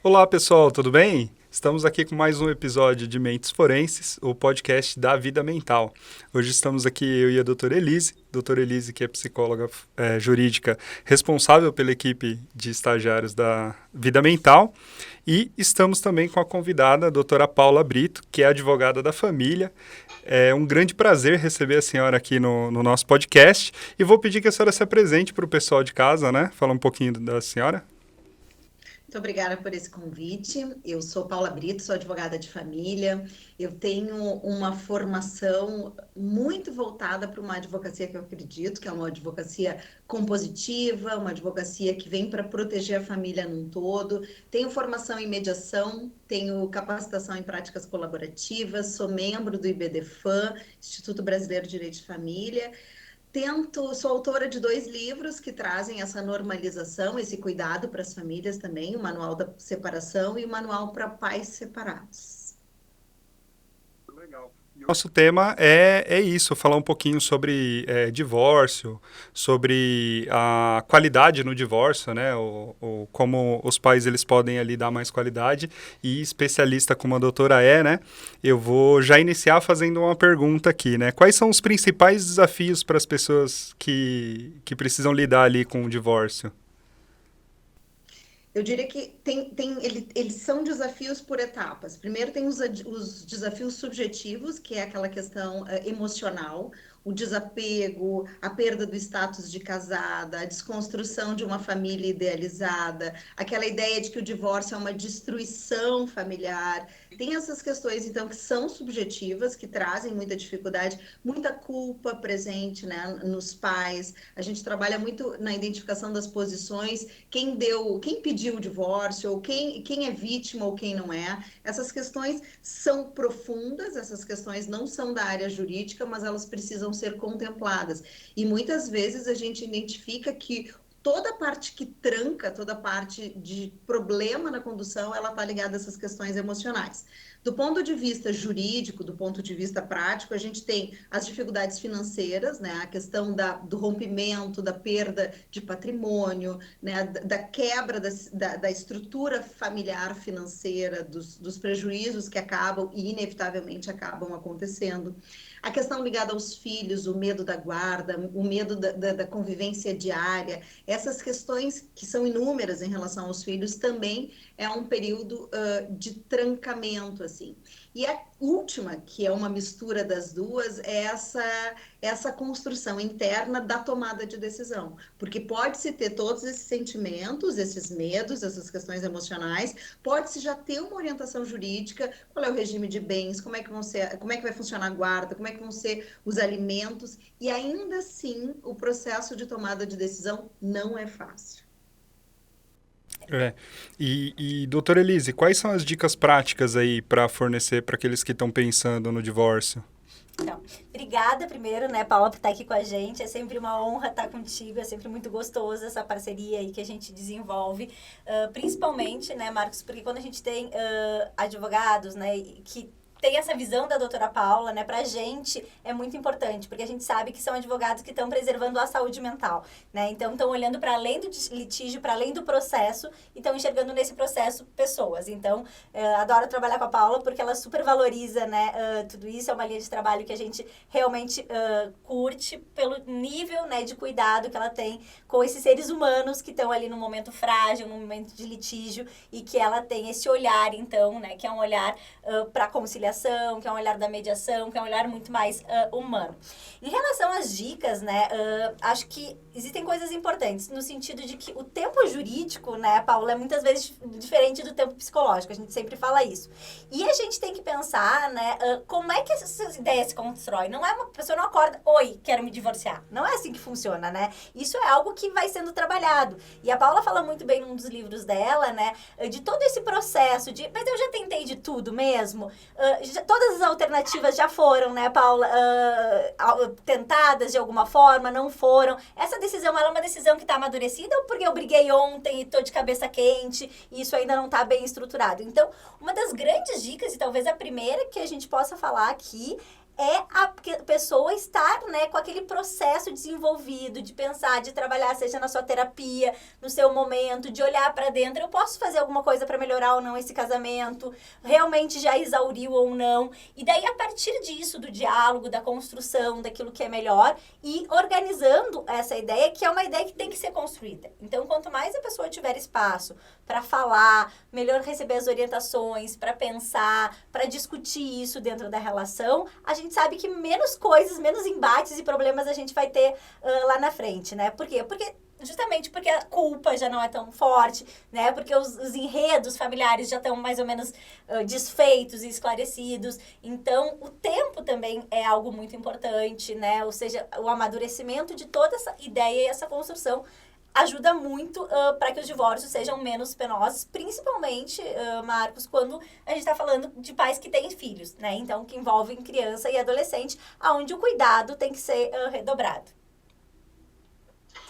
Olá, pessoal, tudo bem? Estamos aqui com mais um episódio de Mentes Forenses, o podcast da vida mental. Hoje estamos aqui eu e a doutora Elise, que é psicóloga jurídica responsável pela equipe de estagiários da vida mental, e estamos também com a convidada, a doutora Paula Brito, que é advogada da família. É um grande prazer receber a senhora aqui no nosso podcast, e vou pedir que a senhora se apresente para o pessoal de casa, né? Falar um pouquinho da senhora. Muito obrigada por esse convite. Eu sou Paula Brito, sou advogada de família. Eu tenho uma formação muito voltada para uma advocacia que eu acredito, que é uma advocacia compositiva, uma advocacia que vem para proteger a família num todo. Tenho formação em mediação, tenho capacitação em práticas colaborativas, sou membro do IBDFAM, Instituto Brasileiro de Direito de Família. Sou autora de 2 livros que trazem essa normalização, esse cuidado para as famílias também, o Manual da Separação e o Manual para Pais Separados. Legal. Nosso tema é isso, falar um pouquinho sobre divórcio, sobre a qualidade no divórcio, né? Como os pais eles podem ali dar mais qualidade, e especialista como a doutora né? Eu vou já iniciar fazendo uma pergunta aqui, né? Quais são os principais desafios para as pessoas que precisam lidar ali com o divórcio? Eu diria que eles são desafios por etapas. Primeiro tem os desafios subjetivos, que é aquela questão emocional, o desapego, a perda do status de casada, a desconstrução de uma família idealizada, aquela ideia de que o divórcio é uma destruição familiar. Tem essas questões, então, que são subjetivas, que trazem muita dificuldade, muita culpa presente, né, nos pais. A gente trabalha muito na identificação das posições, quem pediu o divórcio, ou quem é vítima ou quem não é. Essas questões são profundas, essas questões não são da área jurídica, mas elas precisam ser contempladas. E muitas vezes a gente identifica que toda parte que tranca, toda parte de problema na condução, ela está ligada a essas questões emocionais. Do ponto de vista jurídico, do ponto de vista prático, a gente tem as dificuldades financeiras, né? A questão do rompimento, da perda de patrimônio, né? Da quebra da estrutura familiar financeira, dos prejuízos que acabam e inevitavelmente acabam acontecendo. A questão ligada aos filhos, o medo da guarda, o medo da convivência diária, essas questões que são inúmeras em relação aos filhos também é um período de trancamento, assim. E a última, que é uma mistura das duas, é essa construção interna da tomada de decisão. Porque pode-se ter todos esses sentimentos, esses medos, essas questões emocionais, pode-se já ter uma orientação jurídica, qual é o regime de bens, como é que vai funcionar a guarda, como é que vão ser os alimentos, e ainda assim o processo de tomada de decisão não é fácil. Doutora Elise, quais são as dicas práticas aí para fornecer para aqueles que estão pensando no divórcio? Então, obrigada primeiro, né, Paula, por estar aqui com a gente. É sempre uma honra estar contigo, é sempre muito gostoso essa parceria aí que a gente desenvolve. Principalmente, né, Marcos, porque quando a gente tem advogados, né, que tem essa visão da doutora Paula, né, pra gente é muito importante, porque a gente sabe que são advogados que estão preservando a saúde mental, né, então estão olhando para além do litígio, para além do processo, e estão enxergando nesse processo pessoas. Então, adoro trabalhar com a Paula, porque ela super valoriza, né, tudo isso, é uma linha de trabalho que a gente realmente curte pelo nível, né, de cuidado que ela tem com esses seres humanos que estão ali no momento frágil, no momento de litígio, e que ela tem esse olhar, então, né, que é um olhar para conciliação, que é um olhar da mediação, que é um olhar muito mais humano. Em relação às dicas, né, acho que existem coisas importantes, no sentido de que o tempo jurídico, né, Paula, é muitas vezes diferente do tempo psicológico, a gente sempre fala isso. E a gente tem que pensar, né, como é que essas ideias se constroem. Não é uma pessoa não acorda, oi, quero me divorciar. Não é assim que funciona, né? Isso é algo que vai sendo trabalhado. E a Paula fala muito bem num dos livros dela, né, de todo esse processo de, mas eu já tentei de tudo mesmo. Todas as alternativas já foram, né, Paula, tentadas de alguma forma, não foram. Essa decisão, ela é uma decisão que está amadurecida ou porque eu briguei ontem e estou de cabeça quente e isso ainda não está bem estruturado? Então, uma das grandes dicas, e talvez a primeira que a gente possa falar aqui, é a pessoa estar, né, com aquele processo desenvolvido, de pensar, de trabalhar, seja na sua terapia, no seu momento, de olhar para dentro, eu posso fazer alguma coisa para melhorar ou não esse casamento, realmente já exauriu ou não, e daí a partir disso, do diálogo, da construção, daquilo que é melhor, e organizando essa ideia, que é uma ideia que tem que ser construída. Então, quanto mais a pessoa tiver espaço para falar, melhor receber as orientações, para pensar, para discutir isso dentro da relação, a gente sabe que menos coisas, menos embates e problemas a gente vai ter lá na frente, né? Por quê? Justamente porque a culpa já não é tão forte, né? Porque os enredos familiares já estão mais ou menos desfeitos e esclarecidos. Então, o tempo também é algo muito importante, né? Ou seja, o amadurecimento de toda essa ideia e essa construção ajuda muito para que os divórcios sejam menos penosos, principalmente, Marcos, quando a gente está falando de pais que têm filhos, né? Então, que envolvem criança e adolescente, onde o cuidado tem que ser redobrado.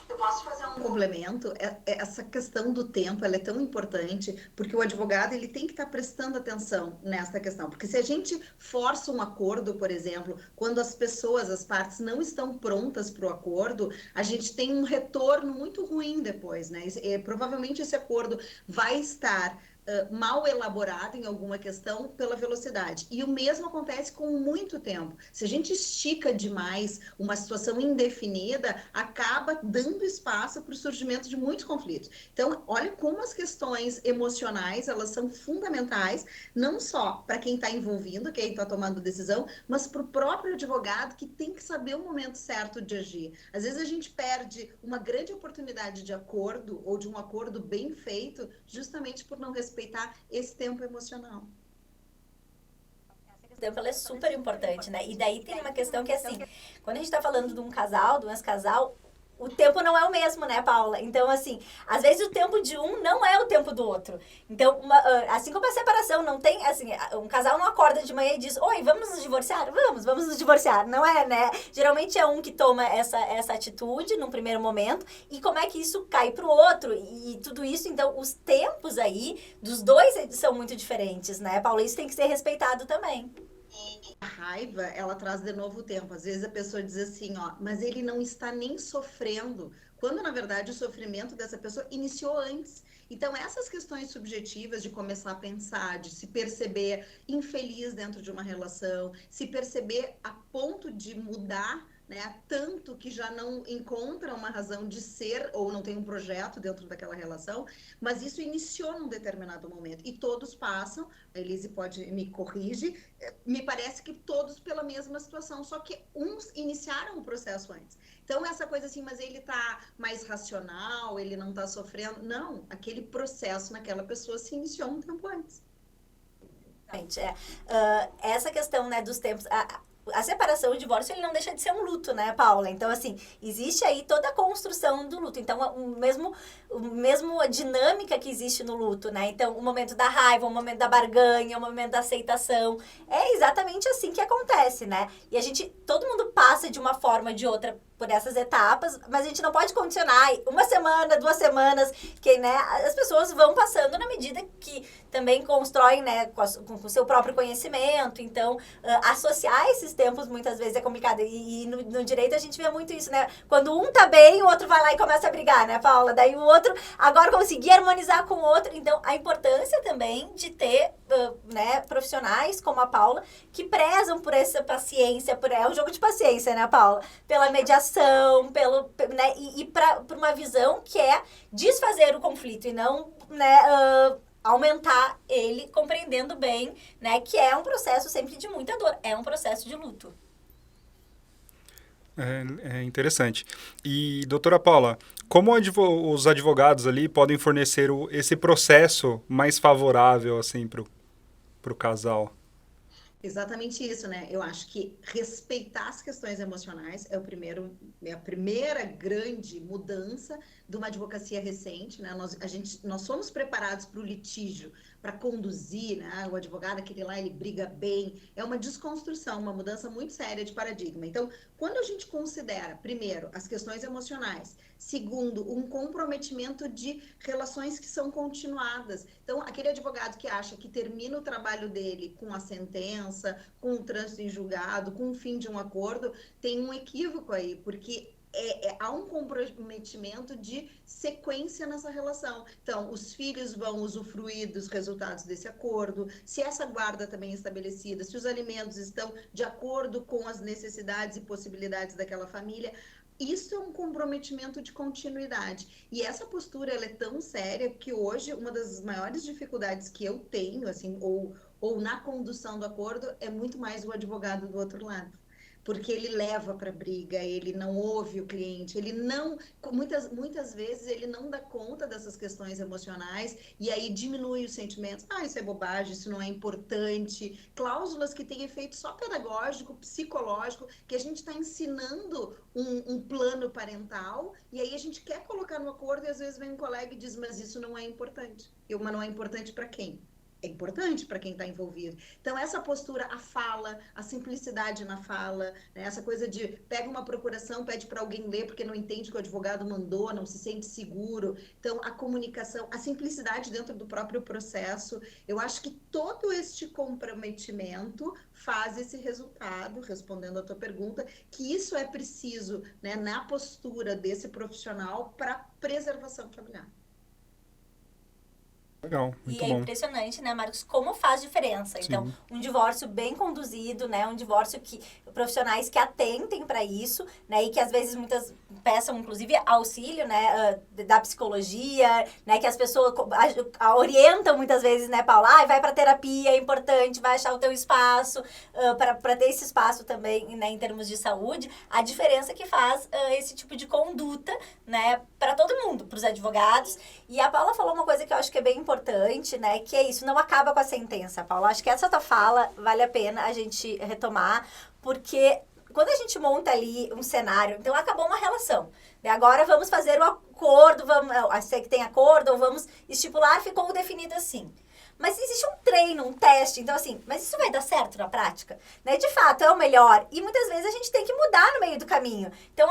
Eu posso fazer um complemento? Essa questão do tempo, ela é tão importante, porque o advogado, ele tem que estar prestando atenção nessa questão. Porque se a gente força um acordo, por exemplo, quando as pessoas, as partes, não estão prontas para o acordo, a gente tem um retorno muito ruim depois, né? Provavelmente esse acordo vai estar mal elaborado em alguma questão pela velocidade. E o mesmo acontece com muito tempo. Se a gente estica demais uma situação indefinida, acaba dando espaço para o surgimento de muitos conflitos. Então, olha como as questões emocionais, elas são fundamentais, não só para quem está envolvido, quem está tomando decisão, mas para o próprio advogado, que tem que saber o momento certo de agir. Às vezes a gente perde uma grande oportunidade de acordo, ou de um acordo bem feito, justamente por não respeitar esse tempo emocional. Esse tempo ela é super importante, né? E daí tem uma questão que, assim, quando a gente tá falando de um casal, de um ex-casal, o tempo não é o mesmo, né, Paula? Então, assim, às vezes o tempo de um não é o tempo do outro. Então, assim como a separação não tem, assim, um casal não acorda de manhã e diz, oi, vamos nos divorciar? Vamos nos divorciar. Não é, né? Geralmente é um que toma essa atitude num primeiro momento, e como é que isso cai pro outro? E tudo isso, então, os tempos aí dos dois são muito diferentes, né, Paula? Isso tem que ser respeitado também. A raiva, ela traz de novo o tempo. Às vezes a pessoa diz assim, ó, mas ele não está nem sofrendo, quando na verdade o sofrimento dessa pessoa iniciou antes. Então essas questões subjetivas de começar a pensar, de se perceber infeliz dentro de uma relação, se perceber a ponto de mudar, né, tanto que já não encontra uma razão de ser ou não tem um projeto dentro daquela relação, mas isso iniciou num determinado momento e todos passam, a Elise pode me corrigir, me parece que todos pela mesma situação, só que uns iniciaram o processo antes. Então essa coisa assim, mas ele tá mais racional, ele não tá sofrendo, não, aquele processo naquela pessoa se iniciou um tempo antes. Essa questão, né, dos tempos, a separação, o divórcio, ele não deixa de ser um luto, né, Paula? Então, assim, existe aí toda a construção do luto. Então, o mesmo a dinâmica que existe no luto, né? Então, o momento da raiva, o momento da barganha, o momento da aceitação. É exatamente assim que acontece, né? E todo mundo passa de uma forma ou de outra por essas etapas, mas a gente não pode condicionar 1 semana, 2 semanas, que, né, as pessoas vão passando na medida que também constroem, né, com o seu próprio conhecimento. Então, associar esses tempos muitas vezes é complicado. E no direito a gente vê muito isso, né? Quando um tá bem, o outro vai lá e começa a brigar, né, Paula? Daí o outro agora conseguir harmonizar com o outro. Então, a importância também de ter, né, profissionais como a Paula, que prezam por essa paciência, é um jogo de paciência, né, Paula? Pela mediação, né, e para uma visão que é desfazer o conflito e não, né, aumentar ele, compreendendo bem, né, que é um processo sempre de muita dor, é um processo de luto. É interessante. E, doutora Paula, como os advogados ali podem fornecer esse processo mais favorável, assim, para o casal? Exatamente isso, né? Eu acho que respeitar as questões emocionais é a primeira grande mudança de uma advocacia recente, né? Nós somos preparados para o litígio, para conduzir, né? O advogado, aquele lá, ele briga bem. É uma desconstrução, uma mudança muito séria de paradigma. Então, quando a gente considera, primeiro, as questões emocionais, segundo, um comprometimento de relações que são continuadas. Então, aquele advogado que acha que termina o trabalho dele com a sentença, com o trânsito em julgado, com o fim de um acordo, tem um equívoco aí, porque há um comprometimento de sequência nessa relação. Então, os filhos vão usufruir dos resultados desse acordo, se essa guarda também é estabelecida, se os alimentos estão de acordo com as necessidades e possibilidades daquela família. Isso é um comprometimento de continuidade. E essa postura ela é tão séria que hoje uma das maiores dificuldades que eu tenho, assim, ou na condução do acordo, é muito mais o advogado do outro lado. Porque ele leva para a briga, ele não ouve o cliente, ele não, muitas vezes ele não dá conta dessas questões emocionais e aí diminui os sentimentos. Ah, isso é bobagem, isso não é importante. Cláusulas que têm efeito só pedagógico, psicológico, que a gente está ensinando um plano parental e aí a gente quer colocar no acordo e às vezes vem um colega e diz, mas isso não é importante. Mas não é importante para quem? É importante para quem está envolvido. Então, essa postura, a fala, a simplicidade na fala, né? Essa coisa de pega uma procuração, pede para alguém ler porque não entende o que o advogado mandou, não se sente seguro. Então, a comunicação, a simplicidade dentro do próprio processo. Eu acho que todo este comprometimento faz esse resultado, respondendo a tua pergunta, que isso é preciso, né, na postura desse profissional para preservação familiar. Legal, muito e é bom. impressionante, né, Marcos, como faz diferença. Sim. Então, um divórcio bem conduzido, né, um divórcio que profissionais que atentem para isso, né, e que às vezes muitas peçam, inclusive, auxílio, né, da psicologia, né, que as pessoas orientam muitas vezes, né, Paula, vai para terapia, é importante, vai achar o teu espaço, para ter esse espaço também, né, em termos de saúde, a diferença que faz esse tipo de conduta, né, para todo mundo, para os advogados. E a Paula falou uma coisa que eu acho que é bem importante, né, que é isso, não acaba com a sentença, Paula. Acho que essa tua fala vale a pena a gente retomar, porque quando a gente monta ali um cenário, então acabou uma relação, né? Agora vamos fazer o acordo, sei que tem acordo, ou vamos estipular, ficou definido assim. Mas existe um treino, um teste, então assim, mas isso vai dar certo na prática? Né? De fato, é o melhor. E muitas vezes a gente tem que mudar no meio do caminho. Então,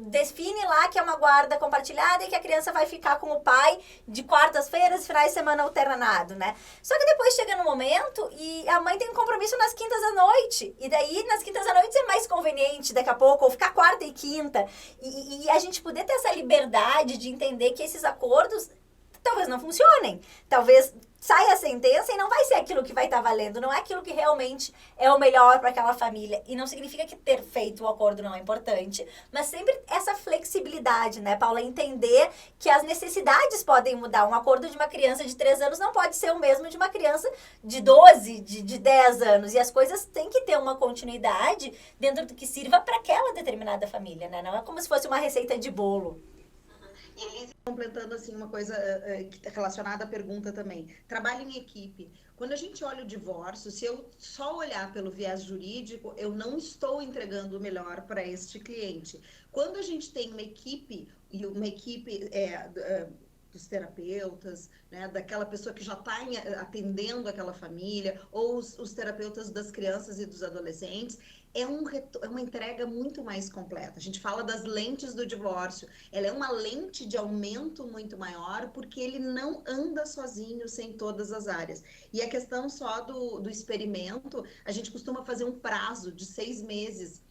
define lá que é uma guarda compartilhada e que a criança vai ficar com o pai de quartas-feiras e finais de semana alternado, né? Só que depois chega no momento e a mãe tem um compromisso nas quintas à noite. E daí, nas quintas à noite é mais conveniente daqui a pouco, ou ficar quarta e quinta. E a gente poder ter essa liberdade de entender que esses acordos talvez não funcionem. Talvez sai a sentença e não vai ser aquilo que vai estar valendo, não é aquilo que realmente é o melhor para aquela família. E não significa que ter feito o acordo não é importante, mas sempre essa flexibilidade, né, Paula? Entender que as necessidades podem mudar. Um acordo de uma criança de 3 anos não pode ser o mesmo de uma criança de 12, de 10 anos. E as coisas têm que ter uma continuidade dentro do que sirva para aquela determinada família, né? Não é como se fosse uma receita de bolo. E completando assim uma coisa relacionada à pergunta também, trabalho em equipe. Quando a gente olha o divórcio, se eu só olhar pelo viés jurídico, eu não estou entregando o melhor para este cliente. Quando a gente tem uma equipe dos terapeutas, né, daquela pessoa que já está atendendo aquela família, ou os terapeutas das crianças e dos adolescentes, é uma entrega muito mais completa. A gente fala das lentes do divórcio. Ela é uma lente de aumento muito maior, porque ele não anda sozinho sem todas as áreas. E a questão só do experimento, a gente costuma fazer um prazo de 6 meses.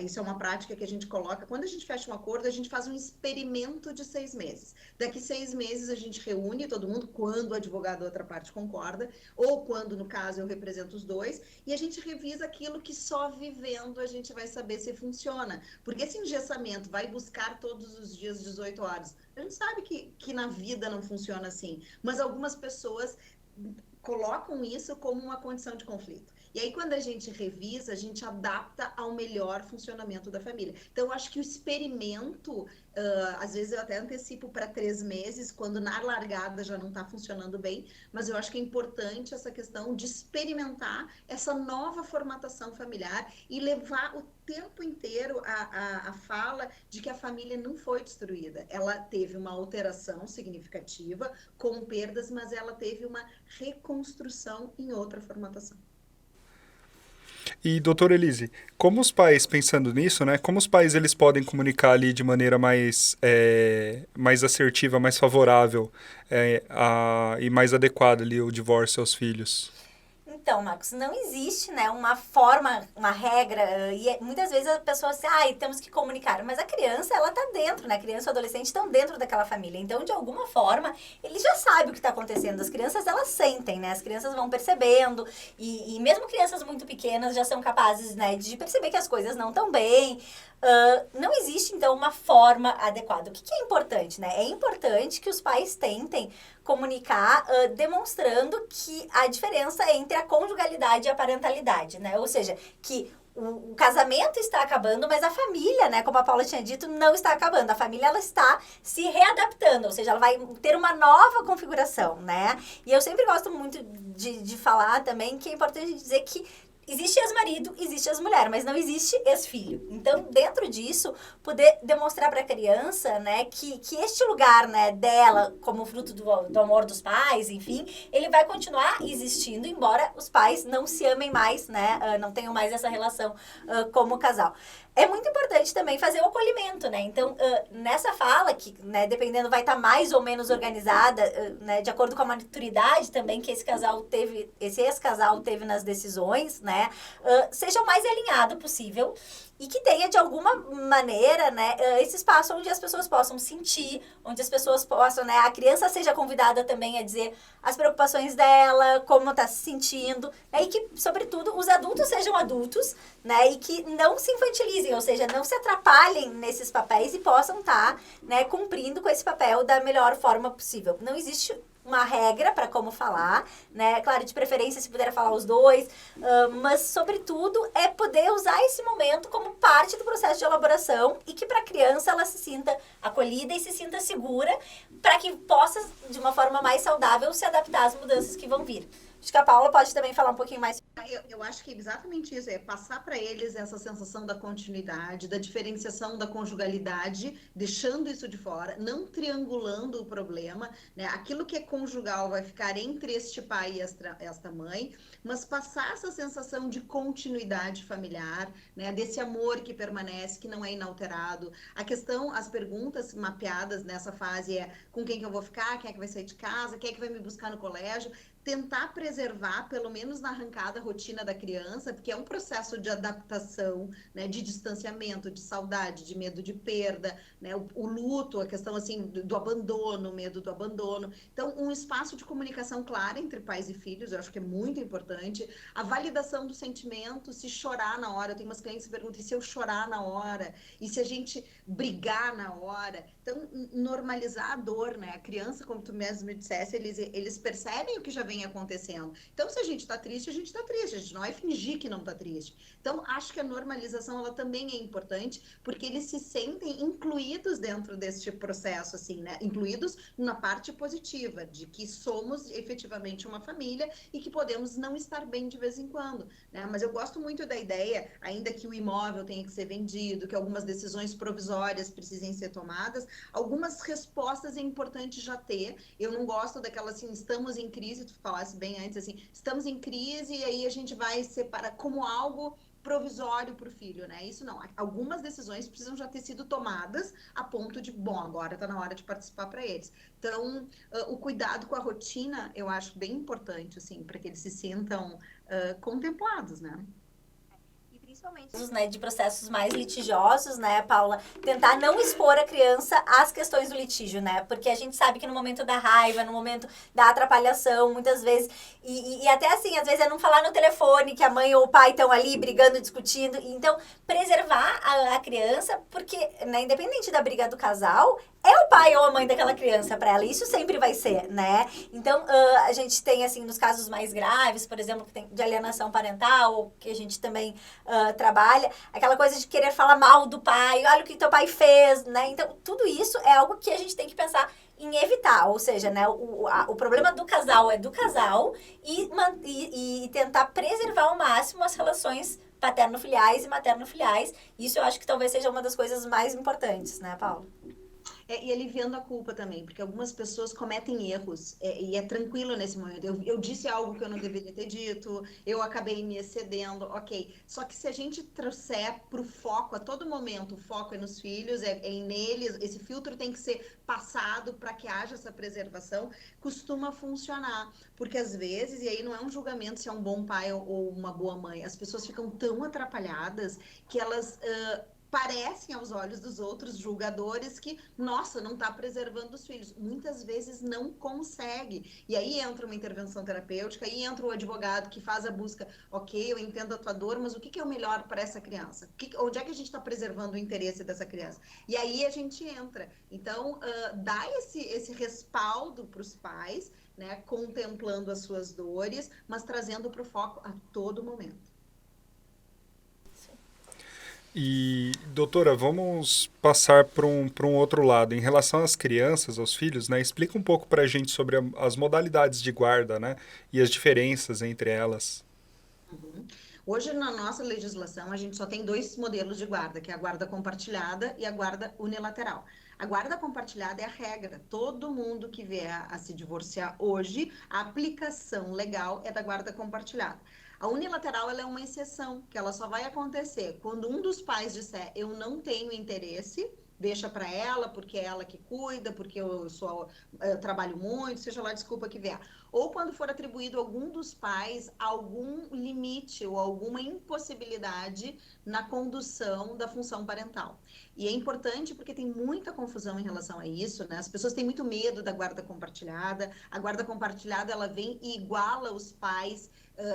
Isso é uma prática que a gente coloca. Quando a gente fecha um acordo, a gente faz um experimento de 6 meses. Daqui 6 meses a gente reúne todo mundo, quando o advogado da outra parte concorda, ou quando, no caso, eu represento os dois, e a gente revisa aquilo que só vivendo a gente vai saber se funciona. Porque esse engessamento vai buscar todos os dias 18 horas. A gente sabe que na vida não funciona assim, mas algumas pessoas colocam isso como uma condição de conflito. E aí, quando a gente revisa, a gente adapta ao melhor funcionamento da família. Então, eu acho que o experimento, às vezes eu até antecipo para 3 meses, quando na largada já não está funcionando bem, mas eu acho que é importante essa questão de experimentar essa nova formatação familiar e levar o tempo inteiro a fala de que a família não foi destruída. Ela teve uma alteração significativa, com perdas, mas ela teve uma reconstrução em outra formatação. E, doutora Elise, como os pais, pensando nisso, né, como os pais eles podem comunicar ali de maneira mais assertiva, mais favorável e mais adequada ali o divórcio aos filhos? Então, Marcos, não existe, né, uma forma, uma regra, e muitas vezes a pessoa assim, temos que comunicar, mas a criança, ela tá dentro, né, a criança e o adolescente estão dentro daquela família, então, de alguma forma, ele já sabe o que está acontecendo, as crianças, elas sentem, né, as crianças vão percebendo, e mesmo crianças muito pequenas já são capazes, né, de perceber que as coisas não estão bem. Não existe, então, uma forma adequada. O que é importante, né? É importante que os pais tentem comunicar demonstrando que a diferença entre a conjugalidade e a parentalidade, né? Ou seja, que o casamento está acabando, mas a família, né, como a Paula tinha dito, não está acabando. A família, ela está se readaptando, ou seja, ela vai ter uma nova configuração, né? E eu sempre gosto muito de falar também que é importante dizer que existe ex-marido, existe ex-mulher, mas não existe ex-filho. Então, dentro disso, poder demonstrar para a criança, né, que este lugar, né, dela, como fruto do amor dos pais, enfim, ele vai continuar existindo, embora os pais não se amem mais, né, não tenham mais essa relação como casal. É muito importante também fazer o acolhimento, né? Então, nessa fala, que, né, dependendo, vai estar mais ou menos organizada, né, de acordo com a maturidade também que esse ex-casal teve nas decisões, né? Seja o mais alinhado possível e que tenha, de alguma maneira, né, esse espaço onde as pessoas possam sentir, onde as pessoas possam, né, a criança seja convidada também a dizer as preocupações dela, como está se sentindo, né, e que, sobretudo, os adultos sejam adultos, né, e que não se infantilizem, ou seja, não se atrapalhem nesses papéis e possam estar, né, cumprindo com esse papel da melhor forma possível. Não existe uma regra para como falar, né? Claro, de preferência se puder falar os dois, mas, sobretudo, é poder usar esse momento como parte do processo de elaboração e que para a criança ela se sinta acolhida e se sinta segura para que possa, de uma forma mais saudável, se adaptar às mudanças que vão vir. Acho que a Paula pode também falar um pouquinho mais. Eu acho que é exatamente isso, é passar para eles essa sensação da continuidade, da diferenciação da conjugalidade, deixando isso de fora, não triangulando o problema, né? Aquilo que é conjugal vai ficar entre este pai e esta mãe, mas passar essa sensação de continuidade familiar, né? Desse amor que permanece, que não é inalterado. A questão, as perguntas mapeadas nessa fase é com quem que eu vou ficar, quem é que vai sair de casa, quem é que vai me buscar no colégio, tentar preservar, pelo menos na arrancada, a rotina da criança, porque é um processo de adaptação, né, de distanciamento, de saudade, de medo de perda, né, o luto, a questão assim do abandono, medo do abandono. Então, um espaço de comunicação clara entre pais e filhos, eu acho que é muito importante. A validação do sentimento, se chorar na hora. Eu tenho umas clientes que perguntam, e se eu chorar na hora? E se a gente brigar na hora? Então, normalizar a dor, né? A criança, como tu mesmo me dissesse, eles percebem o que já vem acontecendo. Então, se a gente tá triste, a gente tá triste. A gente não vai fingir que não tá triste. Então, acho que a normalização, ela também é importante, porque eles se sentem incluídos dentro deste processo, assim, né? Incluídos na parte positiva, de que somos efetivamente uma família e que podemos não estar bem de vez em quando, né? Mas eu gosto muito da ideia, ainda que o imóvel tenha que ser vendido, que algumas decisões provisórias precisem ser tomadas, algumas respostas é importante já ter. Eu não gosto daquela assim, estamos em crise, tu falasse bem antes, assim, estamos em crise e aí a gente vai separar como algo provisório para o filho, né? Isso não. Algumas decisões precisam já ter sido tomadas a ponto de, bom, agora está na hora de participar para eles. Então, o cuidado com a rotina, eu acho bem importante, assim, para que eles se sintam contemplados, né? Principalmente, né, de processos mais litigiosos, né, Paula, tentar não expor a criança às questões do litígio, né, porque a gente sabe que no momento da raiva, no momento da atrapalhação, muitas vezes, e até assim, às vezes é não falar no telefone que a mãe ou o pai estão ali brigando, discutindo, então, preservar a criança, porque, né, independente da briga do casal, é o pai ou a mãe daquela criança para ela. Isso sempre vai ser, né? Então, a gente tem, assim, nos casos mais graves, por exemplo, que tem de alienação parental, que a gente também trabalha, aquela coisa de querer falar mal do pai, olha o que teu pai fez, né? Então, tudo isso é algo que a gente tem que pensar em evitar, ou seja, né, o problema do casal é do casal e tentar preservar ao máximo as relações paterno-filiais e materno-filiais. Isso eu acho que talvez seja uma das coisas mais importantes, né, Paulo? E aliviando a culpa também, porque algumas pessoas cometem erros, e é tranquilo nesse momento. Eu disse algo que eu não deveria ter dito, eu acabei me excedendo, ok. Só que se a gente trouxer para o foco, a todo momento, o foco é nos filhos, é neles, esse filtro tem que ser passado para que haja essa preservação, costuma funcionar. Porque às vezes, e aí não é um julgamento se é um bom pai ou uma boa mãe, as pessoas ficam tão atrapalhadas que elas parecem aos olhos dos outros julgadores que, nossa, não está preservando os filhos. Muitas vezes não consegue. E aí entra uma intervenção terapêutica, aí entra o advogado que faz a busca, ok, eu entendo a tua dor, mas o que é o melhor para essa criança? Onde é que a gente está preservando o interesse dessa criança? E aí a gente entra. Então, dá esse respaldo para os pais, né, contemplando as suas dores, mas trazendo para o foco a todo momento. E, doutora, vamos passar para um outro lado. Em relação às crianças, aos filhos, né? Explica um pouco para a gente sobre as modalidades de guarda, né? E as diferenças entre elas. Uhum. Hoje, na nossa legislação, a gente só tem 2 modelos de guarda, que é a guarda compartilhada e a guarda unilateral. A guarda compartilhada é a regra. Todo mundo que vier a se divorciar hoje, a aplicação legal é da guarda compartilhada. A unilateral, ela é uma exceção, que ela só vai acontecer quando um dos pais disser eu não tenho interesse, deixa para ela, porque é ela que cuida, porque eu trabalho muito, seja lá a desculpa que vier. Ou quando for atribuído a algum dos pais algum limite ou alguma impossibilidade na condução da função parental. E é importante porque tem muita confusão em relação a isso, né? As pessoas têm muito medo da guarda compartilhada. A guarda compartilhada, ela vem e iguala os pais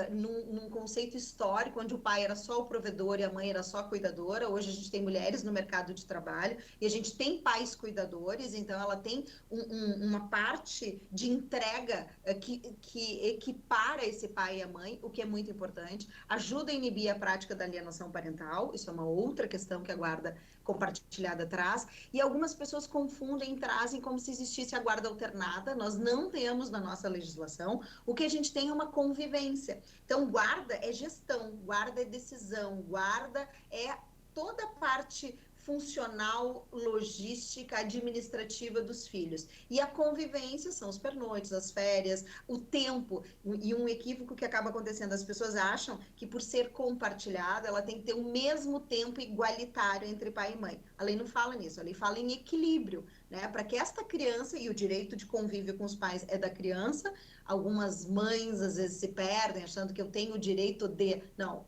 num conceito histórico, onde o pai era só o provedor e a mãe era só a cuidadora. Hoje a gente tem mulheres no mercado de trabalho e a gente tem pais cuidadores, então ela tem uma parte de entrega que equipara esse pai e a mãe, o que é muito importante. Ajuda a inibir a prática da alienação parental, isso é uma outra questão que a guarda compartilhada traz, e algumas pessoas confundem e trazem como se existisse a guarda alternada. Nós não temos na nossa legislação. O que a gente tem é uma convivência. Então, guarda é gestão, guarda é decisão, guarda é toda a parte funcional, logística, administrativa dos filhos. E a convivência são os pernoites, as férias, o tempo. E um equívoco que acaba acontecendo, as pessoas acham que por ser compartilhada, ela tem que ter o mesmo tempo igualitário entre pai e mãe. A lei não fala nisso, a lei fala em equilíbrio, né? Para que esta criança, e o direito de convívio com os pais é da criança, algumas mães às vezes se perdem achando que eu tenho o direito de... Não,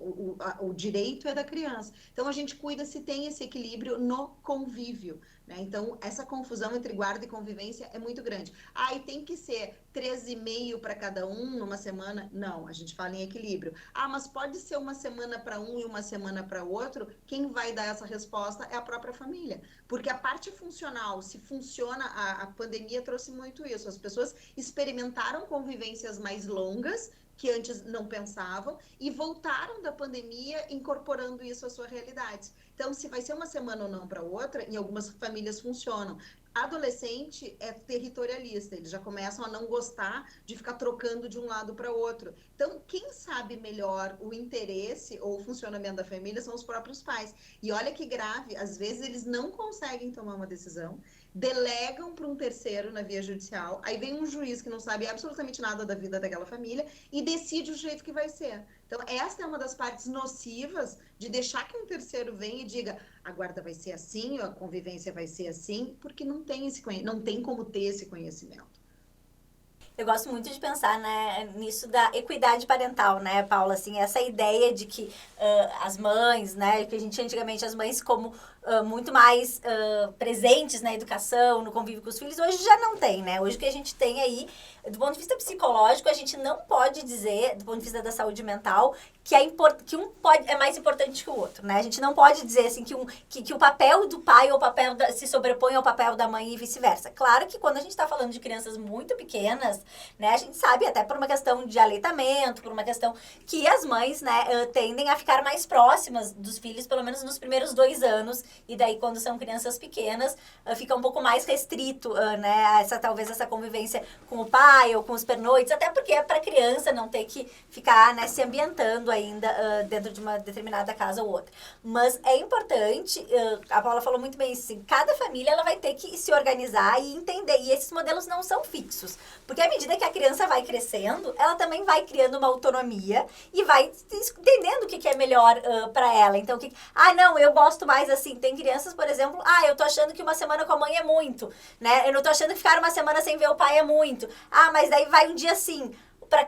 o direito é da criança. Então a gente cuida se tem esse equilíbrio no convívio, né? Então essa confusão entre guarda e convivência é muito grande. E tem que ser 3,5 para cada um numa semana? Não, a gente fala em equilíbrio. Mas pode ser uma semana para um e uma semana para outro? Quem vai dar essa resposta é a própria família. Porque a parte funcional, se funciona, a pandemia trouxe muito isso. As pessoas experimentaram convivências mais longas, que antes não pensavam, e voltaram da pandemia incorporando isso à sua realidade. Então, se vai ser uma semana ou não para outra, em algumas famílias funcionam. Adolescente é territorialista, eles já começam a não gostar de ficar trocando de um lado para outro. Então, quem sabe melhor o interesse ou o funcionamento da família são os próprios pais. E olha que grave, às vezes eles não conseguem tomar uma decisão, delegam para um terceiro na via judicial, aí vem um juiz que não sabe absolutamente nada da vida daquela família e decide o jeito que vai ser. Então, essa é uma das partes nocivas de deixar que um terceiro venha e diga a guarda vai ser assim, a convivência vai ser assim, porque não tem como ter esse conhecimento. Eu gosto muito de pensar, né, nisso da equidade parental, né, Paula? Assim, essa ideia de que as mães, né, que a gente antigamente as mães como muito mais presentes na educação, no convívio com os filhos, hoje já não tem, né? Hoje o que a gente tem aí, do ponto de vista psicológico, a gente não pode dizer, do ponto de vista da saúde mental, que é mais importante que o outro, né? A gente não pode dizer, assim, que o papel do pai ou o papel se sobrepõe ao papel da mãe e vice-versa. Claro que quando a gente está falando de crianças muito pequenas, né, a gente sabe até por uma questão de aleitamento, por uma questão que as mães, né, tendem a ficar mais próximas dos filhos, pelo menos nos primeiros 2 anos, e daí quando são crianças pequenas, fica um pouco mais restrito, né, talvez essa convivência com o pai ou com os pernoites, até porque é para criança não ter que ficar, né, se ambientando ainda dentro de uma determinada casa ou outra. Mas é importante, a Paula falou muito bem assim, cada família ela vai ter que se organizar e entender, e esses modelos não são fixos, porque à medida que a criança vai crescendo, ela também vai criando uma autonomia e vai entendendo o que é melhor para ela. Então, não, eu gosto mais assim, tem crianças, por exemplo, eu tô achando que uma semana com a mãe é muito, né? Eu não tô achando que ficar uma semana sem ver o pai é muito. Mas daí vai um dia sim,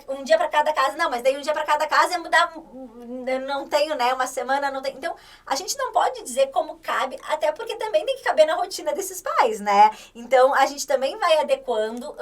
um dia para cada casa. Não, mas daí um dia para cada casa é mudar, eu não tenho, né? Uma semana não tenho. Então, a gente não pode dizer como cabe, até porque também tem que caber na rotina desses pais, né? Então, a gente também vai adequando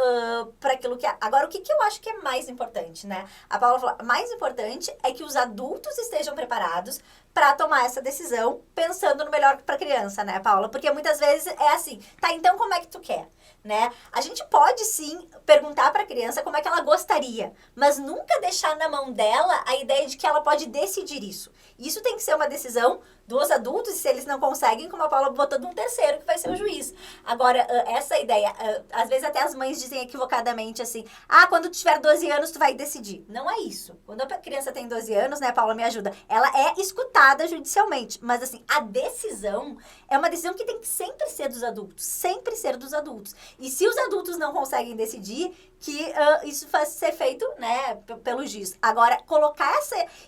para aquilo que é. Agora, o que eu acho que é mais importante, né? A Paula falou, mais importante é que os adultos estejam preparados para tomar essa decisão, pensando no melhor para a criança, né, Paula? Porque muitas vezes é assim, tá, então como é que tu quer, né? A gente pode sim perguntar para a criança como é que ela gostaria, mas nunca deixar na mão dela a ideia de que ela pode decidir isso. Isso tem que ser uma decisão dos adultos, e se eles não conseguem, como a Paula botou, de um terceiro, que vai ser o juiz. Agora, essa ideia, às vezes até as mães dizem equivocadamente assim, quando tu tiver 12 anos, tu vai decidir. Não é isso. Quando a criança tem 12 anos, né, Paula, me ajuda, ela é escutada judicialmente, mas assim, a decisão é uma decisão que tem que sempre ser dos adultos, sempre ser dos adultos. E se os adultos não conseguem decidir, que isso vai ser feito, né, pelo juiz. Agora, colocar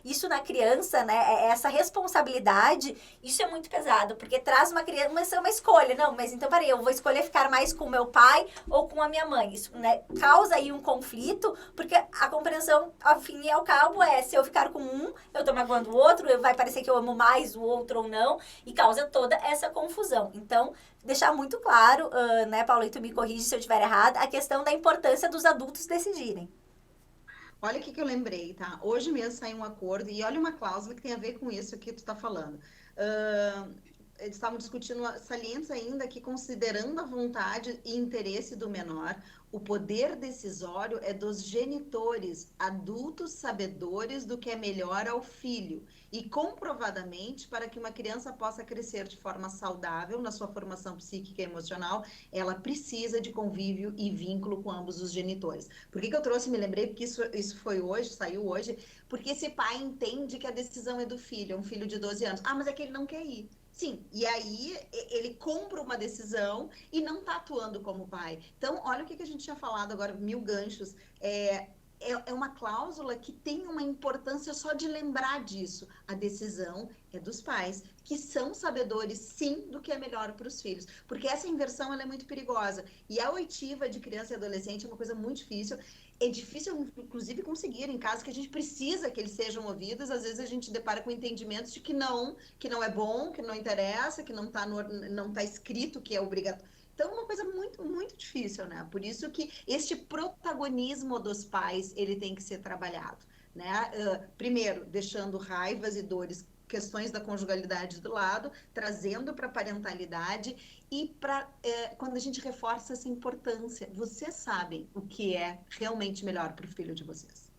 isso na criança, né, essa responsabilidade, isso é muito pesado, porque traz uma criança, uma escolha. Não, mas então, peraí, eu vou escolher ficar mais com o meu pai ou com a minha mãe. Isso, né, causa aí um conflito, porque a compreensão, ao fim e ao cabo, se eu ficar com um, eu tô magoando o outro, vai parecer que eu amo mais o outro ou não, e causa toda essa confusão. Então, deixar muito claro, né, Paulo, e tu me corrige se eu estiver errada, a questão da importância dos adultos decidirem. Olha o que eu lembrei, tá? Hoje mesmo saiu um acordo, e olha uma cláusula que tem a ver com isso que tu está falando. Eles estavam discutindo salientes ainda que, considerando a vontade e interesse do menor, o poder decisório é dos genitores, adultos sabedores do que é melhor ao filho. E comprovadamente, para que uma criança possa crescer de forma saudável na sua formação psíquica e emocional, ela precisa de convívio e vínculo com ambos os genitores. Por que eu trouxe? Me lembrei porque isso foi hoje, saiu hoje, porque esse pai entende que a decisão é do filho, é um filho de 12 anos. Mas é que ele não quer ir. Sim, e aí ele compra uma decisão e não está atuando como pai. Então, olha o que a gente tinha falado agora, 1000 ganchos. É uma cláusula que tem uma importância só de lembrar disso. A decisão é dos pais, que são sabedores, sim, do que é melhor para os filhos. Porque essa inversão ela é muito perigosa. E a oitiva de criança e adolescente é uma coisa muito difícil. É difícil, inclusive, conseguir em casos que a gente precisa que eles sejam ouvidos. Às vezes a gente depara com entendimentos de que não é bom, que não interessa, que não tá escrito que é obrigatório. Então, é uma coisa muito, muito difícil, né? Por isso que este protagonismo dos pais, ele tem que ser trabalhado, né? Primeiro, deixando raivas e dores, questões da conjugalidade do lado, trazendo para a parentalidade e quando a gente reforça essa importância, vocês sabem o que é realmente melhor para o filho de vocês.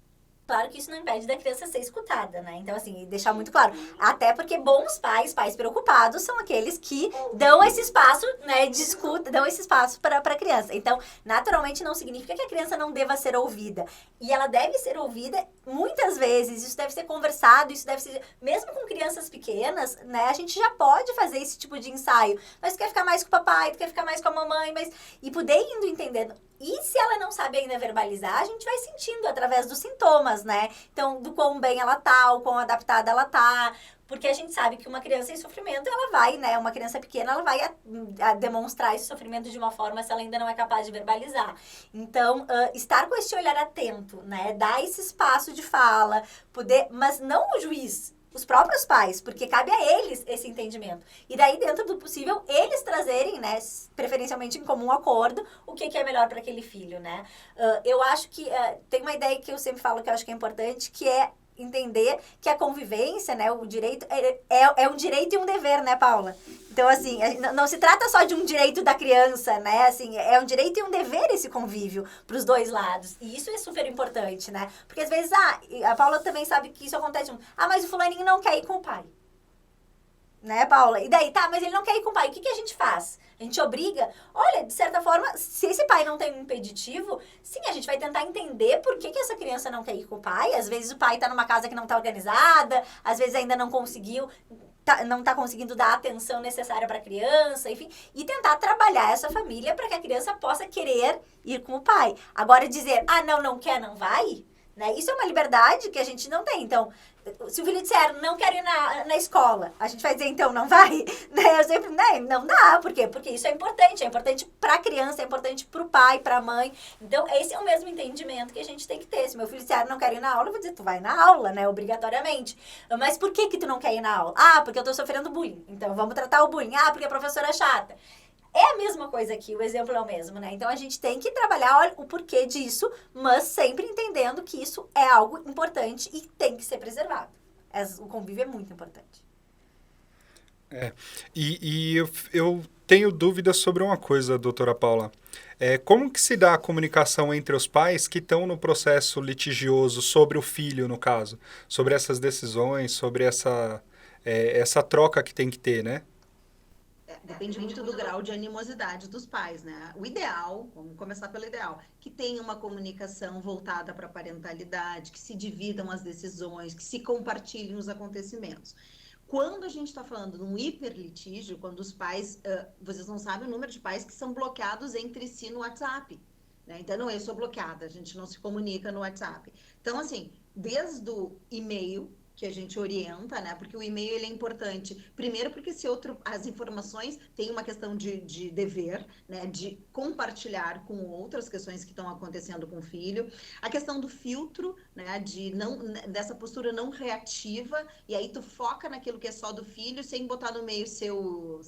Claro que isso não impede da criança ser escutada, né? Então, assim, deixar muito claro. Até porque bons pais preocupados, são aqueles que dão esse espaço, né, de escuta, dão esse espaço para a criança. Então, naturalmente, não significa que a criança não deva ser ouvida. E ela deve ser ouvida muitas vezes, isso deve ser conversado, isso deve ser... Mesmo com crianças pequenas, né, a gente já pode fazer esse tipo de ensaio. Mas tu quer ficar mais com o papai, tu quer ficar mais com a mamãe, e poder indo entendendo. E se ela não sabe ainda verbalizar, a gente vai sentindo através dos sintomas, né? Então, do quão bem ela tá, o quão adaptada ela tá. Porque a gente sabe que uma criança em sofrimento, ela vai, né, uma criança pequena, ela vai a demonstrar esse sofrimento de uma forma se ela ainda não é capaz de verbalizar. Então, estar com esse olhar atento, né, dar esse espaço de fala, poder, mas não o juiz, os próprios pais, porque cabe a eles esse entendimento. E daí, dentro do possível, eles trazerem, né, preferencialmente em comum acordo, o que é melhor para aquele filho, né? Eu acho que tem uma ideia que eu sempre falo que eu acho que é importante, que é entender que a convivência, né, o direito, é um direito e um dever, né, Paula? Então, assim, não se trata só de um direito da criança, né, assim, é um direito e um dever esse convívio para os dois lados, e isso é super importante, né, porque às vezes, a Paula também sabe que isso acontece, mas o fulaninho não quer ir com o pai. Né, Paula? E daí, tá, mas ele não quer ir com o pai. O que a gente faz? A gente obriga? Olha, de certa forma, se esse pai não tem um impeditivo, sim, a gente vai tentar entender por que essa criança não quer ir com o pai. Às vezes o pai tá numa casa que não tá organizada, às vezes ainda não conseguiu, não tá conseguindo dar a atenção necessária para a criança, enfim, e tentar trabalhar essa família para que a criança possa querer ir com o pai. Agora dizer, não quer, não vai, né? Isso é uma liberdade que a gente não tem. Então, se o filho disser, não quero ir na escola, a gente vai dizer, então, não vai? Né? Eu sempre, né? Não dá. Por quê? Porque isso é importante para a criança, é importante para o pai, para a mãe. Então, esse é o mesmo entendimento que a gente tem que ter. Se meu filho disser, não quero ir na aula, eu vou dizer, tu vai na aula, né? Obrigatoriamente. Mas por que tu não quer ir na aula? Porque eu tô sofrendo bullying. Então, vamos tratar o bullying. Porque a professora é chata. É a mesma coisa aqui, o exemplo é o mesmo, né? Então, a gente tem que trabalhar o porquê disso, mas sempre entendendo que isso é algo importante e tem que ser preservado. O convívio é muito importante. E eu tenho dúvidas sobre uma coisa, doutora Paula. Como que se dá a comunicação entre os pais que estão no processo litigioso sobre o filho, no caso? Sobre essas decisões, sobre essa troca que tem que ter, né? Depende muito do grau de animosidade dos pais, né? O ideal, vamos começar pelo ideal, que tenha uma comunicação voltada para a parentalidade, que se dividam as decisões, que se compartilhem os acontecimentos. Quando a gente está falando de um hiperlitígio, quando os pais, vocês não sabem o número de pais que são bloqueados entre si no WhatsApp, né? Então, não, eu sou bloqueada, a gente não se comunica no WhatsApp. Então, assim, desde o e-mail, que a gente orienta, né? Porque o e-mail ele é importante. Primeiro, porque as informações têm uma questão de dever, né? De compartilhar com outras questões que estão acontecendo com o filho. A questão do filtro, né? Dessa postura não reativa, e aí tu foca naquilo que é só do filho, sem botar no meio seu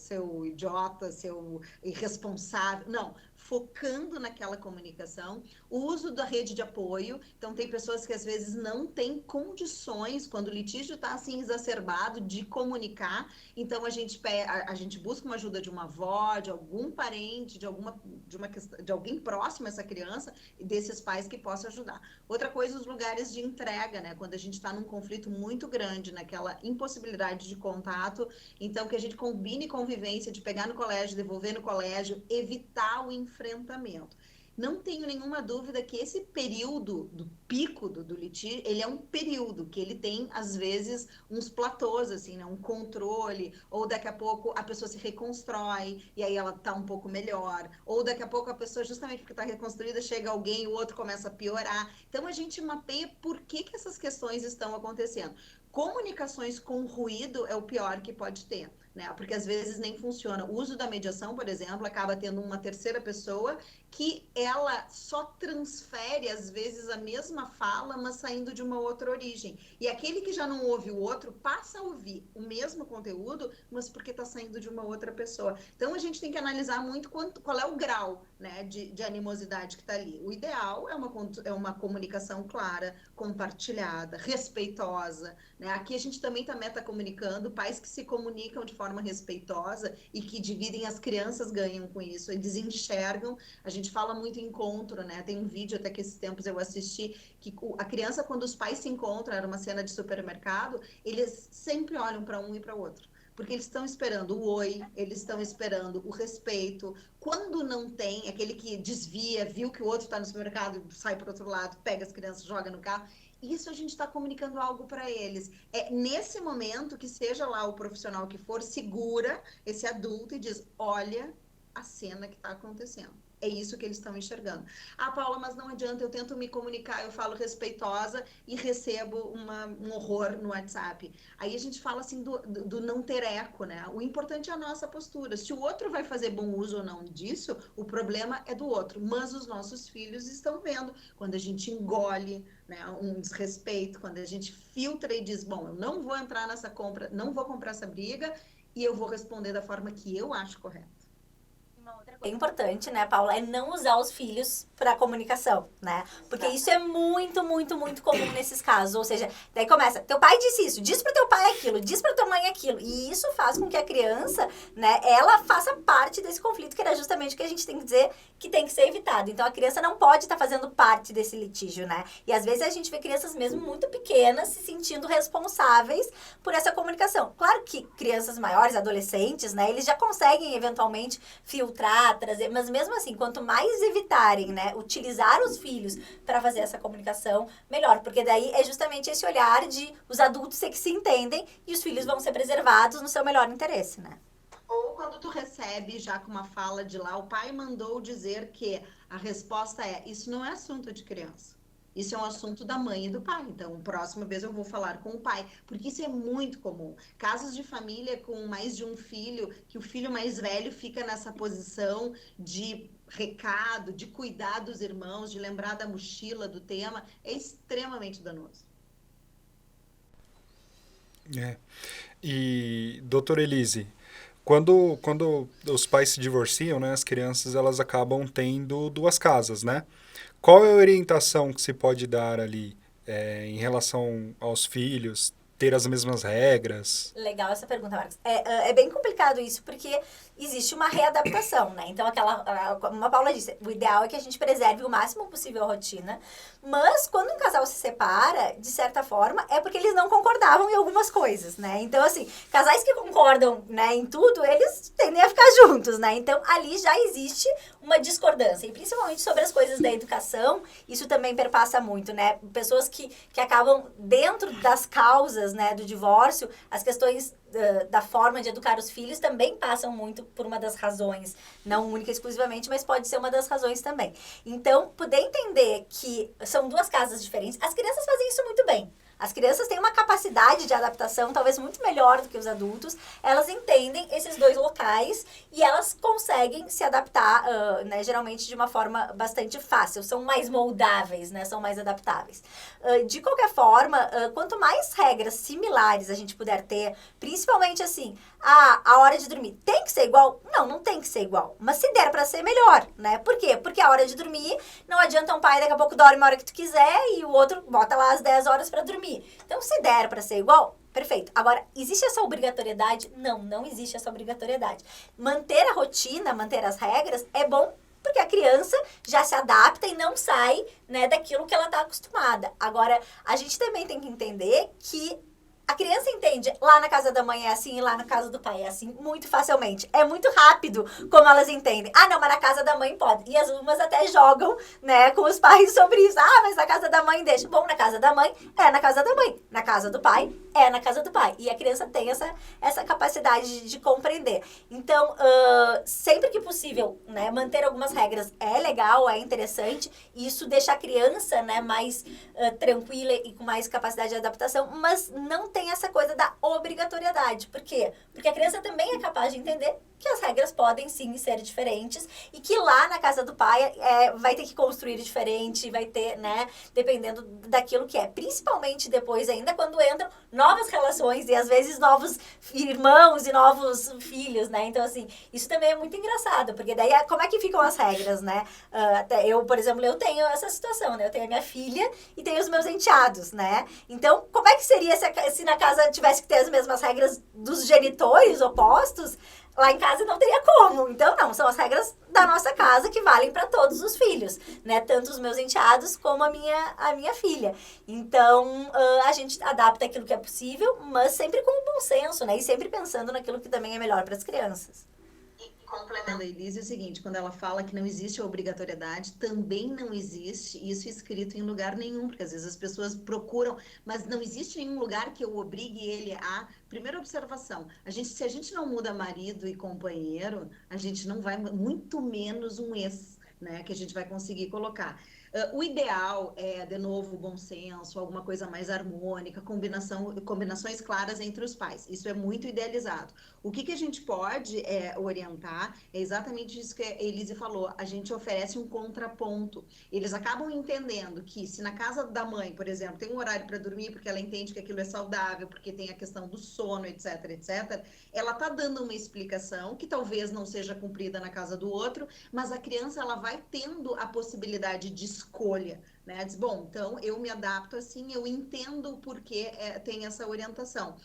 idiota, seu irresponsável. Não, focando naquela comunicação, o uso da rede de apoio. Então, tem pessoas que às vezes não têm condições, quando o litígio está assim exacerbado, de comunicar. Então, a gente busca uma ajuda de uma avó, de algum parente, de alguém próximo a essa criança, e desses pais que possam ajudar. Outra coisa, os lugares de entrega, né? Quando a gente está num conflito muito grande, naquela impossibilidade de contato, então que a gente combine convivência de pegar no colégio, devolver no colégio, evitar o enfrentamento. Não tenho nenhuma dúvida que esse período do pico do litígio, ele é um período que ele tem, às vezes, uns platôs, assim, né? Um controle, ou daqui a pouco a pessoa se reconstrói, e aí ela tá um pouco melhor, ou daqui a pouco a pessoa, justamente porque está reconstruída, chega alguém e o outro começa a piorar. Então, a gente mapeia por que essas questões estão acontecendo. Comunicações com ruído é o pior que pode ter, né? Porque às vezes nem funciona. O uso da mediação, por exemplo, acaba tendo uma terceira pessoa que ela só transfere, às vezes, a mesma fala, mas saindo de uma outra origem. E aquele que já não ouve o outro passa a ouvir o mesmo conteúdo, mas porque está saindo de uma outra pessoa. Então, a gente tem que analisar muito qual é o grau, né, de animosidade que está ali. O ideal é uma comunicação clara, compartilhada, respeitosa, né? Aqui a gente também está metacomunicando, pais que se comunicam de forma respeitosa e que dividem, as crianças ganham com isso, eles enxergam. A gente fala muito em encontro, né? Tem um vídeo até que esses tempos eu assisti, que a criança, quando os pais se encontram, era uma cena de supermercado, eles sempre olham para um e para o outro. Porque eles estão esperando o oi, eles estão esperando o respeito. Quando não tem, aquele que desvia, viu que o outro está no supermercado, sai para o outro lado, pega as crianças, joga no carro. Isso a gente está comunicando algo para eles. É nesse momento que seja lá o profissional que for, segura esse adulto e diz, olha a cena que está acontecendo. é isso que eles estão enxergando. Ah, Paula, mas não adianta, eu tento me comunicar, eu falo respeitosa e recebo um horror no WhatsApp. Aí a gente fala assim do não ter eco, né? O importante é a nossa postura. Se o outro vai fazer bom uso ou não disso, o problema é do outro. Mas os nossos filhos estão vendo quando a gente engole, né, um desrespeito, quando a gente filtra e diz, bom, eu não vou entrar nessa compra, não vou comprar essa briga e eu vou responder da forma que eu acho correta. É importante, né, Paula, é não usar os filhos para comunicação, né? Porque isso é muito, muito, muito comum nesses casos. Ou seja, daí começa, teu pai disse isso, diz pro teu pai aquilo, diz pra tua mãe aquilo. E isso faz com que a criança, né, ela faça parte desse conflito, que era justamente o que a gente tem que dizer que tem que ser evitado. Então, a criança não pode estar fazendo parte desse litígio, né? E às vezes a gente vê crianças mesmo muito pequenas se sentindo responsáveis por essa comunicação. Claro que crianças maiores, adolescentes, né, eles já conseguem eventualmente filtrar, trazer, mas mesmo assim, quanto mais evitarem, né, utilizar os filhos para fazer essa comunicação, melhor, porque daí é justamente esse olhar de os adultos que se entendem e os filhos vão ser preservados no seu melhor interesse, né? Ou quando tu recebe já com uma fala de lá, o pai mandou dizer que a resposta é, isso não é assunto de criança. Isso é um assunto da mãe e do pai. Então, próxima vez eu vou falar com o pai, porque isso é muito comum. Casos de família com mais de um filho, que o filho mais velho fica nessa posição de recado, de cuidar dos irmãos, de lembrar da mochila, do tema, é extremamente danoso. É. E, doutora Elise, quando os pais se divorciam, né, as crianças elas acabam tendo duas casas, né? Qual é a orientação que se pode dar ali em relação aos filhos, ter as mesmas regras? Legal essa pergunta, Marcos. É bem complicado isso, porque existe uma readaptação, né? Então, como a Paula disse, o ideal é que a gente preserve o máximo possível a rotina, mas quando um casal se separa, de certa forma, é porque eles não concordavam em algumas coisas, né? Então, assim, casais que concordam, né, em tudo, eles tendem a ficar juntos, né? Então, ali já existe uma discordância, e principalmente sobre as coisas da educação, isso também perpassa muito, né? Pessoas que acabam dentro das causas, né, do divórcio, as questões da forma de educar os filhos também passam muito por uma das razões, não única e exclusivamente, mas pode ser uma das razões também. Então, poder entender que são duas casas diferentes, as crianças fazem isso muito bem. As crianças têm uma capacidade de adaptação talvez muito melhor do que os adultos. Elas entendem esses dois locais e elas conseguem se adaptar, né, geralmente de uma forma bastante fácil. São mais moldáveis, né, são mais adaptáveis. De qualquer forma, quanto mais regras similares a gente puder ter, principalmente assim, a hora de dormir tem que ser igual? Não, não tem que ser igual. Mas se der pra ser, melhor, né? Por quê? Porque a hora de dormir, não adianta um pai daqui a pouco dorme a hora que tu quiser e o outro bota lá às 10 horas pra dormir. Então, se der pra ser igual, perfeito. Agora, existe essa obrigatoriedade? Não, não existe essa obrigatoriedade. Manter a rotina, manter as regras é bom porque a criança já se adapta e não sai, né, daquilo que ela está acostumada. Agora, a gente também tem que entender que a criança entende, lá na casa da mãe é assim e lá na casa do pai é assim, muito facilmente. É muito rápido como elas entendem. Ah, não, mas na casa da mãe pode. E as umas até jogam, né, com os pais sobre isso. Ah, mas na casa da mãe deixa. Bom, na casa da mãe é na casa da mãe. Na casa do pai é na casa do pai. E a criança tem essa capacidade de compreender. Então, sempre que possível, né, manter algumas regras é legal, é interessante. E isso deixa a criança, né, mais tranquila e com mais capacidade de adaptação, mas não tem essa coisa da obrigatoriedade. Por quê? Porque a criança também é capaz de entender que as regras podem sim ser diferentes e que lá na casa do pai vai ter que construir diferente, vai ter, né, dependendo daquilo que é. Principalmente depois ainda quando entram novas relações e às vezes novos irmãos e novos filhos, né? Então, assim, isso também é muito engraçado, porque daí como é que ficam as regras, né? Até eu, por exemplo, eu tenho essa situação, né? Eu tenho a minha filha e tenho os meus enteados, né? Então, como é que seria se na casa tivesse que ter as mesmas regras dos genitores opostos? Lá em casa não teria como. Então, não, são as regras da nossa casa que valem para todos os filhos, né? Tanto os meus enteados como a minha filha. Então, a gente adapta aquilo que é possível, mas sempre com bom senso, né? E sempre pensando naquilo que também é melhor para as crianças. Complementando a Elise, é o seguinte, quando ela fala que não existe a obrigatoriedade, também não existe isso escrito em lugar nenhum, porque às vezes as pessoas procuram, mas não existe nenhum lugar que eu obrigue ele a... Primeira observação, se a gente não muda marido e companheiro, a gente não vai, muito menos um ex. né, que a gente vai conseguir colocar. O ideal é, de novo, bom senso, alguma coisa mais harmônica, combinações claras entre os pais. Isso é muito idealizado. O que a gente pode orientar é exatamente isso que a Elise falou. A gente oferece um contraponto. Eles acabam entendendo que se na casa da mãe, por exemplo, tem um horário para dormir, porque ela entende que aquilo é saudável, porque tem a questão do sono, etc, etc, ela está dando uma explicação que talvez não seja cumprida na casa do outro, mas a criança ela vai tendo a possibilidade de escolha, né? Diz, bom, então eu me adapto assim, eu entendo o porquê tem essa orientação.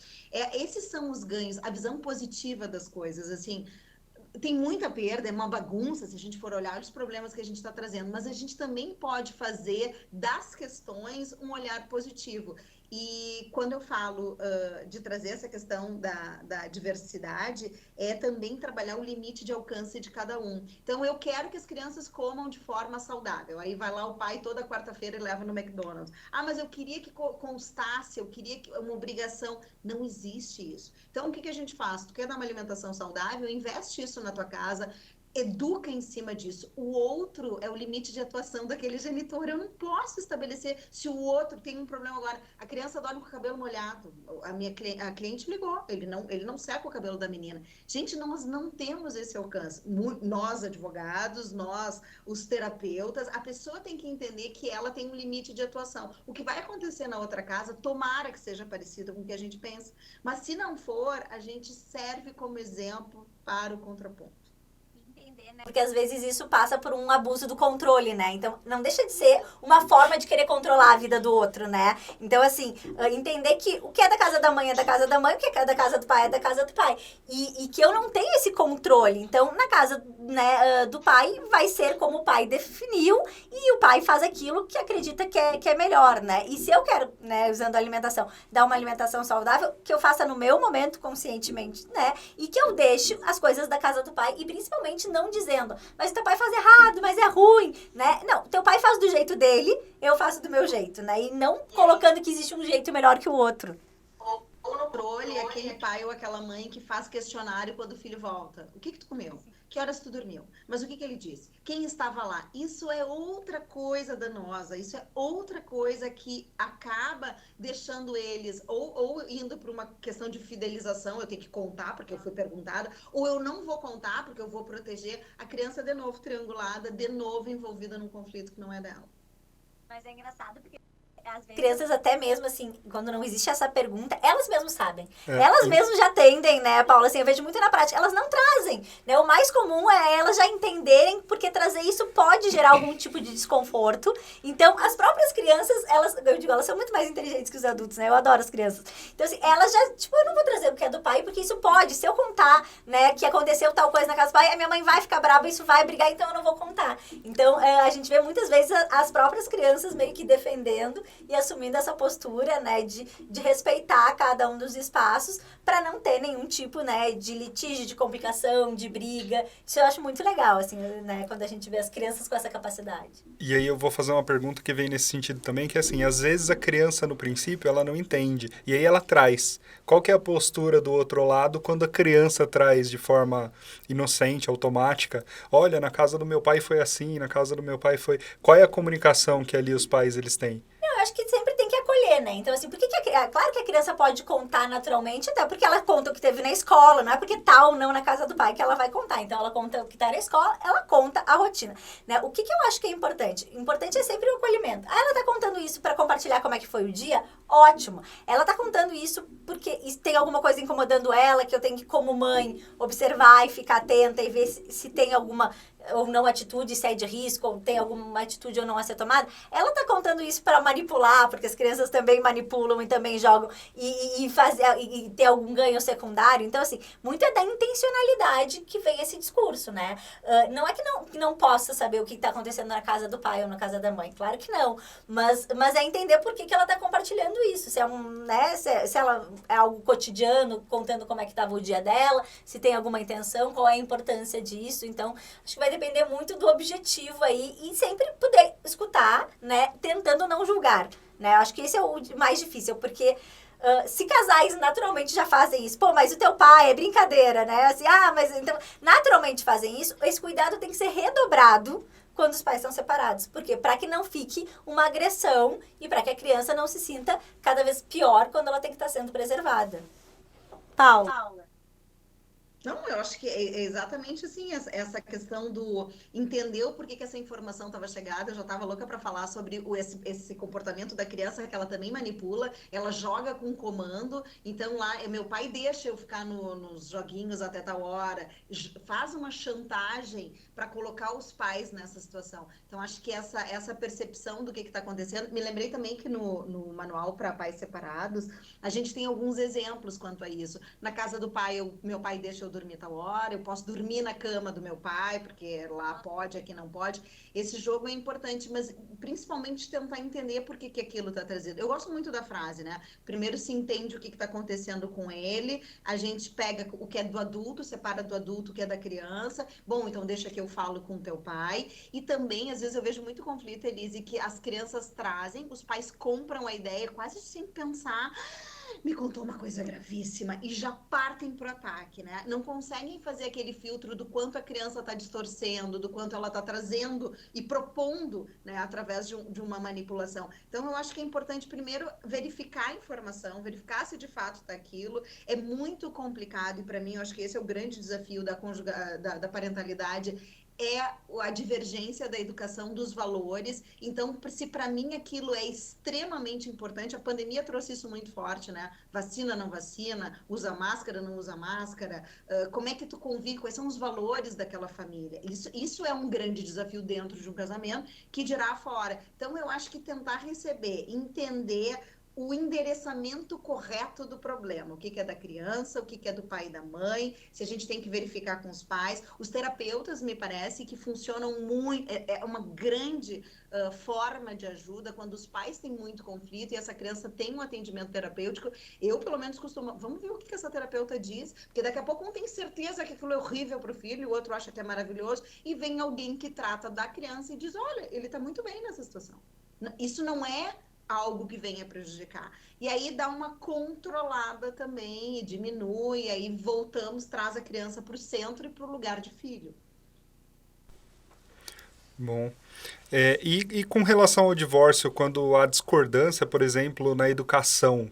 Esses são os ganhos, a visão positiva das coisas, assim. Tem muita perda, é uma bagunça se a gente for olhar os problemas que a gente está trazendo, mas a gente também pode fazer das questões um olhar positivo. E quando eu falo de trazer essa questão da diversidade, é também trabalhar o limite de alcance de cada um. Então, eu quero que as crianças comam de forma saudável. Aí vai lá o pai toda quarta-feira e leva no McDonald's. Ah, mas eu queria que constasse, eu queria que uma obrigação. Não existe isso. Então, o que a gente faz? Tu quer dar uma alimentação saudável? Investe isso na tua casa. Educa em cima disso. O outro é o limite de atuação daquele genitor. Eu não posso estabelecer se o outro tem um problema agora. A criança dorme com o cabelo molhado. A cliente ligou. Ele não seca o cabelo da menina. Gente, nós não temos esse alcance. Nós, advogados, nós, os terapeutas, a pessoa tem que entender que ela tem um limite de atuação. O que vai acontecer na outra casa, tomara que seja parecido com o que a gente pensa. Mas se não for, a gente serve como exemplo para o contraponto. Porque às vezes isso passa por um abuso do controle, né? Então, não deixa de ser uma forma de querer controlar a vida do outro, né? Então, assim, entender que o que é da casa da mãe é da casa da mãe, o que é da casa do pai é da casa do pai. E que eu não tenho esse controle. Então, na casa, né, do pai, vai ser como o pai definiu e o pai faz aquilo que acredita que é melhor, né? E se eu quero, né, usando a alimentação, dar uma alimentação saudável, que eu faça no meu momento, conscientemente, né? E que eu deixe as coisas da casa do pai e, principalmente, não dizendo, mas teu pai faz errado, mas é ruim, né? Não, teu pai faz do jeito dele, eu faço do meu jeito, né? E não colocando que existe um jeito melhor que o outro. Ou no controle, aquele pai ou aquela mãe que faz questionário quando o filho volta. O que tu comeu? Que horas tu dormiu? Mas o que ele disse? Quem estava lá? Isso é outra coisa danosa, isso é outra coisa que acaba deixando eles ou indo para uma questão de fidelização, eu tenho que contar porque eu fui perguntada, ou eu não vou contar porque eu vou proteger a criança de novo triangulada, de novo envolvida num conflito que não é dela. Mas é engraçado porque às vezes crianças até mesmo assim, quando não existe essa pergunta, elas mesmas sabem. Elas mesmas já tendem, né, Paula? Assim, eu vejo muito na prática, elas não trazem, né? O mais comum é elas já entenderem, porque trazer isso pode gerar algum tipo de desconforto. Então, as próprias crianças, elas são muito mais inteligentes que os adultos, né? Eu adoro as crianças. Então, assim, elas já, eu não vou trazer o que é do pai, porque isso pode, se eu contar, né, que aconteceu tal coisa na casa do pai, a minha mãe vai ficar brava, isso vai brigar, então eu não vou contar. Então, a gente vê muitas vezes as próprias crianças meio que defendendo e assumindo essa postura, né, de respeitar cada um dos espaços para não ter nenhum tipo, né, de litígio, de complicação, de briga. Isso eu acho muito legal, assim, né, quando a gente vê as crianças com essa capacidade. E aí eu vou fazer uma pergunta que vem nesse sentido também, que é assim, às vezes a criança no princípio ela não entende, e aí ela traz. Qual que é a postura do outro lado quando a criança traz de forma inocente, automática? Olha, na casa do meu pai foi assim, na casa do meu pai foi... Qual é a comunicação que ali os pais eles têm? Eu acho que sempre tem que acolher, né? Então, assim, por que claro que a criança pode contar naturalmente, até porque ela conta o que teve na escola, não é porque tá ou não na casa do pai que ela vai contar. Então, ela conta o que tá na escola, ela conta a rotina, né? O que eu acho que é importante? Importante é sempre o acolhimento. Ah, ela tá contando isso pra compartilhar como é que foi o dia? Ótimo. Ela tá contando isso porque tem alguma coisa incomodando ela, que eu tenho que, como mãe, observar e ficar atenta e ver se tem alguma ou não atitude, se é de risco, ou tem alguma atitude ou não a ser tomada. Ela tá contando isso para manipular, porque as crianças também manipulam e também jogam e ter algum ganho secundário. Então, assim, muito é da intencionalidade que vem esse discurso, né? Não é que não possa saber o que tá acontecendo na casa do pai ou na casa da mãe, claro que não. Mas é entender por que ela tá compartilhando isso. Se é se ela é algo cotidiano, contando como é que tava o dia dela, se tem alguma intenção, qual é a importância disso. Então, acho que vai depender muito do objetivo aí e sempre poder escutar, né, tentando não julgar, né? Acho que esse é o mais difícil, porque se casais naturalmente já fazem isso, pô, mas o teu pai é brincadeira, né? Assim, mas então naturalmente fazem isso, esse cuidado tem que ser redobrado quando os pais estão separados. Por quê? Para que não fique uma agressão e para que a criança não se sinta cada vez pior quando ela tem que estar sendo preservada. Paula. Não, eu acho que é exatamente assim, essa questão do entender o porquê que essa informação estava chegada. Eu já estava louca para falar sobre esse comportamento da criança, que ela também manipula, ela joga com comando. Então lá, meu pai deixa eu ficar nos joguinhos até tal hora, faz uma chantagem para colocar os pais nessa situação. Então acho que essa percepção do que está acontecendo. Me lembrei também que no manual para pais separados, a gente tem alguns exemplos quanto a isso. Na casa do pai, meu pai deixa eu dormir tal hora, eu posso dormir na cama do meu pai, porque lá pode, aqui não pode. Esse jogo é importante, mas principalmente tentar entender por que aquilo está trazido. Eu gosto muito da frase, né? Primeiro se entende o que está acontecendo com ele, a gente pega o que é do adulto, separa do adulto o que é da criança. Bom, então deixa que eu falo com teu pai. E também, às vezes, eu vejo muito conflito, Elise, que as crianças trazem, os pais compram a ideia quase sem pensar. Me contou uma coisa gravíssima e já partem pro ataque, né? Não conseguem fazer aquele filtro do quanto a criança está distorcendo, do quanto ela está trazendo e propondo, né, através de uma manipulação. Então, eu acho que é importante, primeiro, verificar a informação, verificar se de fato está aquilo. É muito complicado e, para mim, eu acho que esse é o grande desafio da parentalidade, é a divergência da educação dos valores. Então, se para mim aquilo é extremamente importante, a pandemia trouxe isso muito forte, né? Vacina, não vacina, usa máscara, não usa máscara, como é que tu convive, quais são os valores daquela família? Isso é um grande desafio dentro de um casamento, que dirá fora. Então, eu acho que tentar receber, entender o endereçamento correto do problema, o que é da criança, o que é do pai e da mãe, se a gente tem que verificar com os pais. Os terapeutas, me parece, que funcionam muito, é uma grande forma de ajuda quando os pais têm muito conflito e essa criança tem um atendimento terapêutico. Eu, pelo menos, costumo, vamos ver o que essa terapeuta diz, porque daqui a pouco um tem certeza que aquilo é horrível para o filho, o outro acha que é maravilhoso, e vem alguém que trata da criança e diz, olha, ele está muito bem nessa situação. Isso não é algo que venha prejudicar. E aí dá uma controlada também, e diminui, aí voltamos, traz a criança para o centro e para o lugar de filho. Bom. E com relação ao divórcio, quando há discordância, por exemplo, na educação,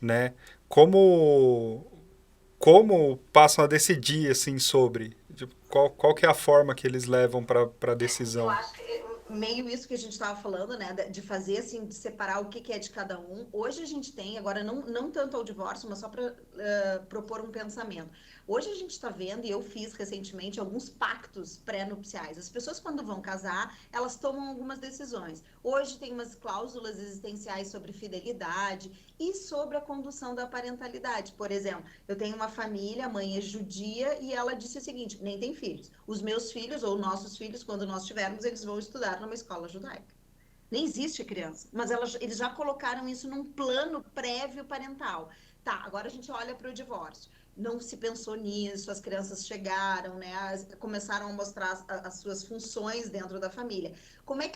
né? Como passam a decidir, assim, sobre? Qual que é a forma que eles levam para a decisão? Eu acho que meio isso que a gente estava falando, né, de fazer assim, de separar o que é de cada um. Hoje a gente tem, agora não tanto ao divórcio, mas só para propor um pensamento. Hoje a gente está vendo, e eu fiz recentemente, alguns pactos pré-nupciais. As pessoas, quando vão casar, elas tomam algumas decisões. Hoje tem umas cláusulas existenciais sobre fidelidade e sobre a condução da parentalidade. Por exemplo, eu tenho uma família, a mãe é judia, e ela disse o seguinte, nem tem filhos. Os meus filhos, ou nossos filhos, quando nós tivermos, eles vão estudar numa escola judaica. Nem existe criança, mas eles já colocaram isso num plano prévio parental. Tá, agora a gente olha para o divórcio. Não se pensou nisso, as crianças chegaram, né, começaram a mostrar as suas funções dentro da família. Como é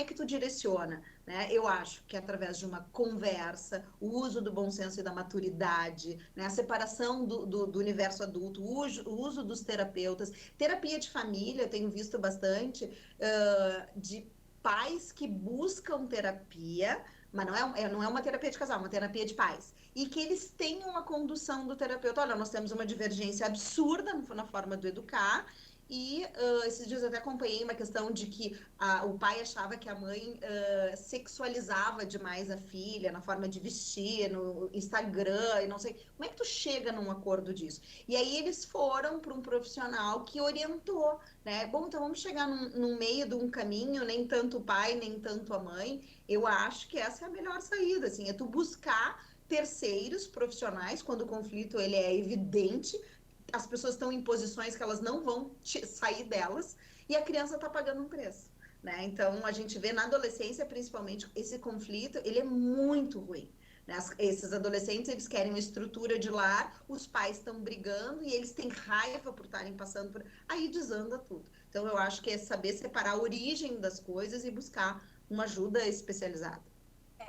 que tu direciona? Né? Eu acho que através de uma conversa, o uso do bom senso e da maturidade, né, a separação do universo adulto, o uso dos terapeutas, terapia de família, eu tenho visto bastante, de pais que buscam terapia, mas não é uma terapia de casal, é uma terapia de pais. E que eles tenham a condução do terapeuta. Olha, nós temos uma divergência absurda na forma de educar. E esses dias eu até acompanhei uma questão de que o pai achava que a mãe sexualizava demais a filha na forma de vestir, no Instagram e não sei. Como é que tu chega num acordo disso? E aí eles foram para um profissional que orientou, né? Bom, então vamos chegar no meio de um caminho, nem tanto o pai, nem tanto a mãe. Eu acho que essa é a melhor saída, assim, é tu buscar terceiros profissionais quando o conflito ele é evidente, as pessoas estão em posições que elas não vão sair delas e a criança está pagando um preço, né? Então a gente vê na adolescência principalmente esse conflito, ele é muito ruim, né? Esses adolescentes, eles querem uma estrutura de lar, os pais estão brigando e eles têm raiva por estarem passando por... Aí desanda tudo. Então eu acho que é saber separar a origem das coisas e buscar uma ajuda especializada.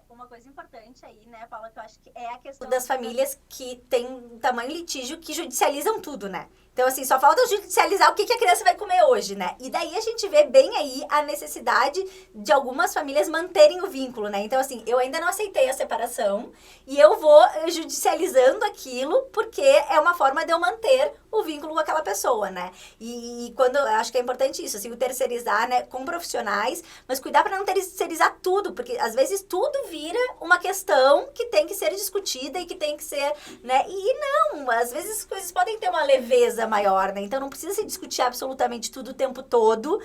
Uma coisa importante aí, né, Paula, que eu acho que é a questão das famílias que têm tamanho litígio que judicializam tudo, né? Então, assim, só falta judicializar o que a criança vai comer hoje, né? E daí a gente vê bem aí a necessidade de algumas famílias manterem o vínculo, né? Então, assim, eu ainda não aceitei a separação e eu vou judicializando aquilo porque é uma forma de eu manter o vínculo com aquela pessoa, né? E quando, eu acho que é importante isso, assim, o terceirizar, né, com profissionais, mas cuidar para não terceirizar tudo, porque às vezes tudo vira uma questão que tem que ser discutida e que tem que ser, né? E não, às vezes as coisas podem ter uma leveza maior, né? Então não precisa se discutir absolutamente tudo o tempo todo.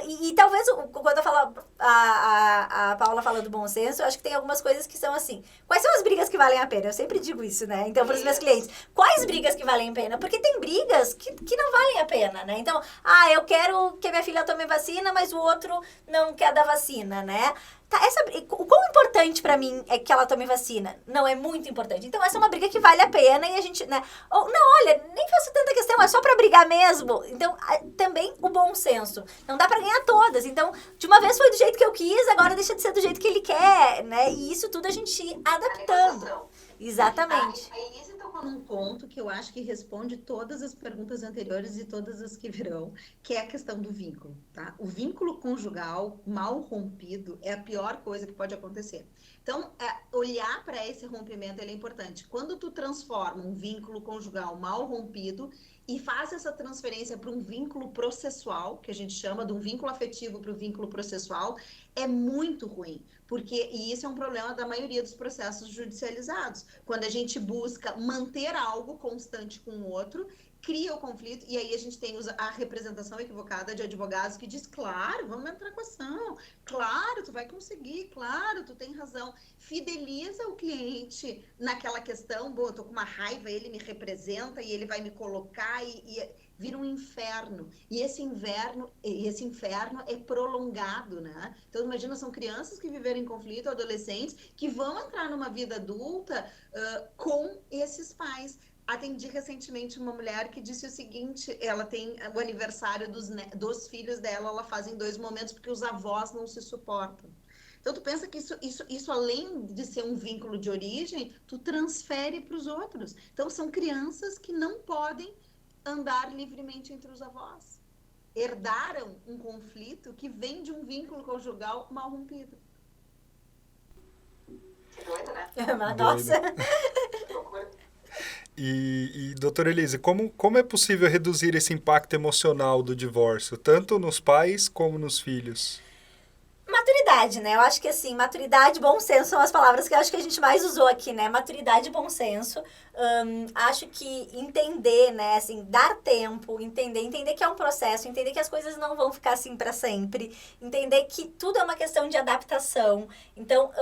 E talvez, quando eu falo, a Paula fala do bom senso, eu acho que tem algumas coisas que são assim, quais são as brigas que valem a pena? Eu sempre digo isso, né? Então, para os meus clientes, quais brigas que valem a pena? Porque tem brigas que não valem a pena, né? Então, eu quero que a minha filha tome vacina, mas o outro não quer dar vacina, né? Tá, o quão importante pra mim é que ela tome vacina? Não, é muito importante. Então, essa é uma briga que vale a pena e a gente, né? Ou, não, olha, nem faço tanta questão, é só pra brigar mesmo. Então, também o bom senso. Não dá pra ganhar todas. Então, de uma vez foi do jeito que eu quis, agora deixa de ser do jeito que ele quer, né? E isso tudo a gente ir adaptando. Exatamente. A Elise tocou num ponto que eu acho que responde todas as perguntas anteriores e todas as que virão, que é a questão do vínculo, tá? O vínculo conjugal mal rompido é a pior coisa que pode acontecer. Então, olhar para esse rompimento ele é importante. Quando tu transforma um vínculo conjugal mal rompido e faz essa transferência para um vínculo processual, que a gente chama de um vínculo afetivo para o vínculo processual, é muito ruim. E isso é um problema da maioria dos processos judicializados. Quando a gente busca manter algo constante com o outro, cria o conflito, e aí a gente tem a representação equivocada de advogados que diz, claro, vamos entrar com ação, claro, tu vai conseguir, claro, tu tem razão. Fideliza o cliente naquela questão, eu tô com uma raiva, ele me representa e ele vai me colocar e vira um inferno. E esse inferno é prolongado, né? Então, imagina, são crianças que viveram em conflito, adolescentes, que vão entrar numa vida adulta com esses pais. Atendi recentemente uma mulher que disse o seguinte, ela tem o aniversário dos filhos dela, ela faz em 2 momentos, porque os avós não se suportam. Então, tu pensa que isso além de ser um vínculo de origem, tu transfere para os outros. Então, são crianças que não podem andar livremente entre os avós. Herdaram um conflito que vem de um vínculo conjugal mal rompido. Que doido, né? Nossa! E doutora Elise, como é possível reduzir esse impacto emocional do divórcio, tanto nos pais como nos filhos? Maturidade, né? Eu acho que assim, maturidade e bom senso são as palavras que eu acho que a gente mais usou aqui, né? Maturidade e bom senso. Acho que entender, né? Assim, dar tempo, entender que é um processo, entender que as coisas não vão ficar assim para sempre, entender que tudo é uma questão de adaptação. Então,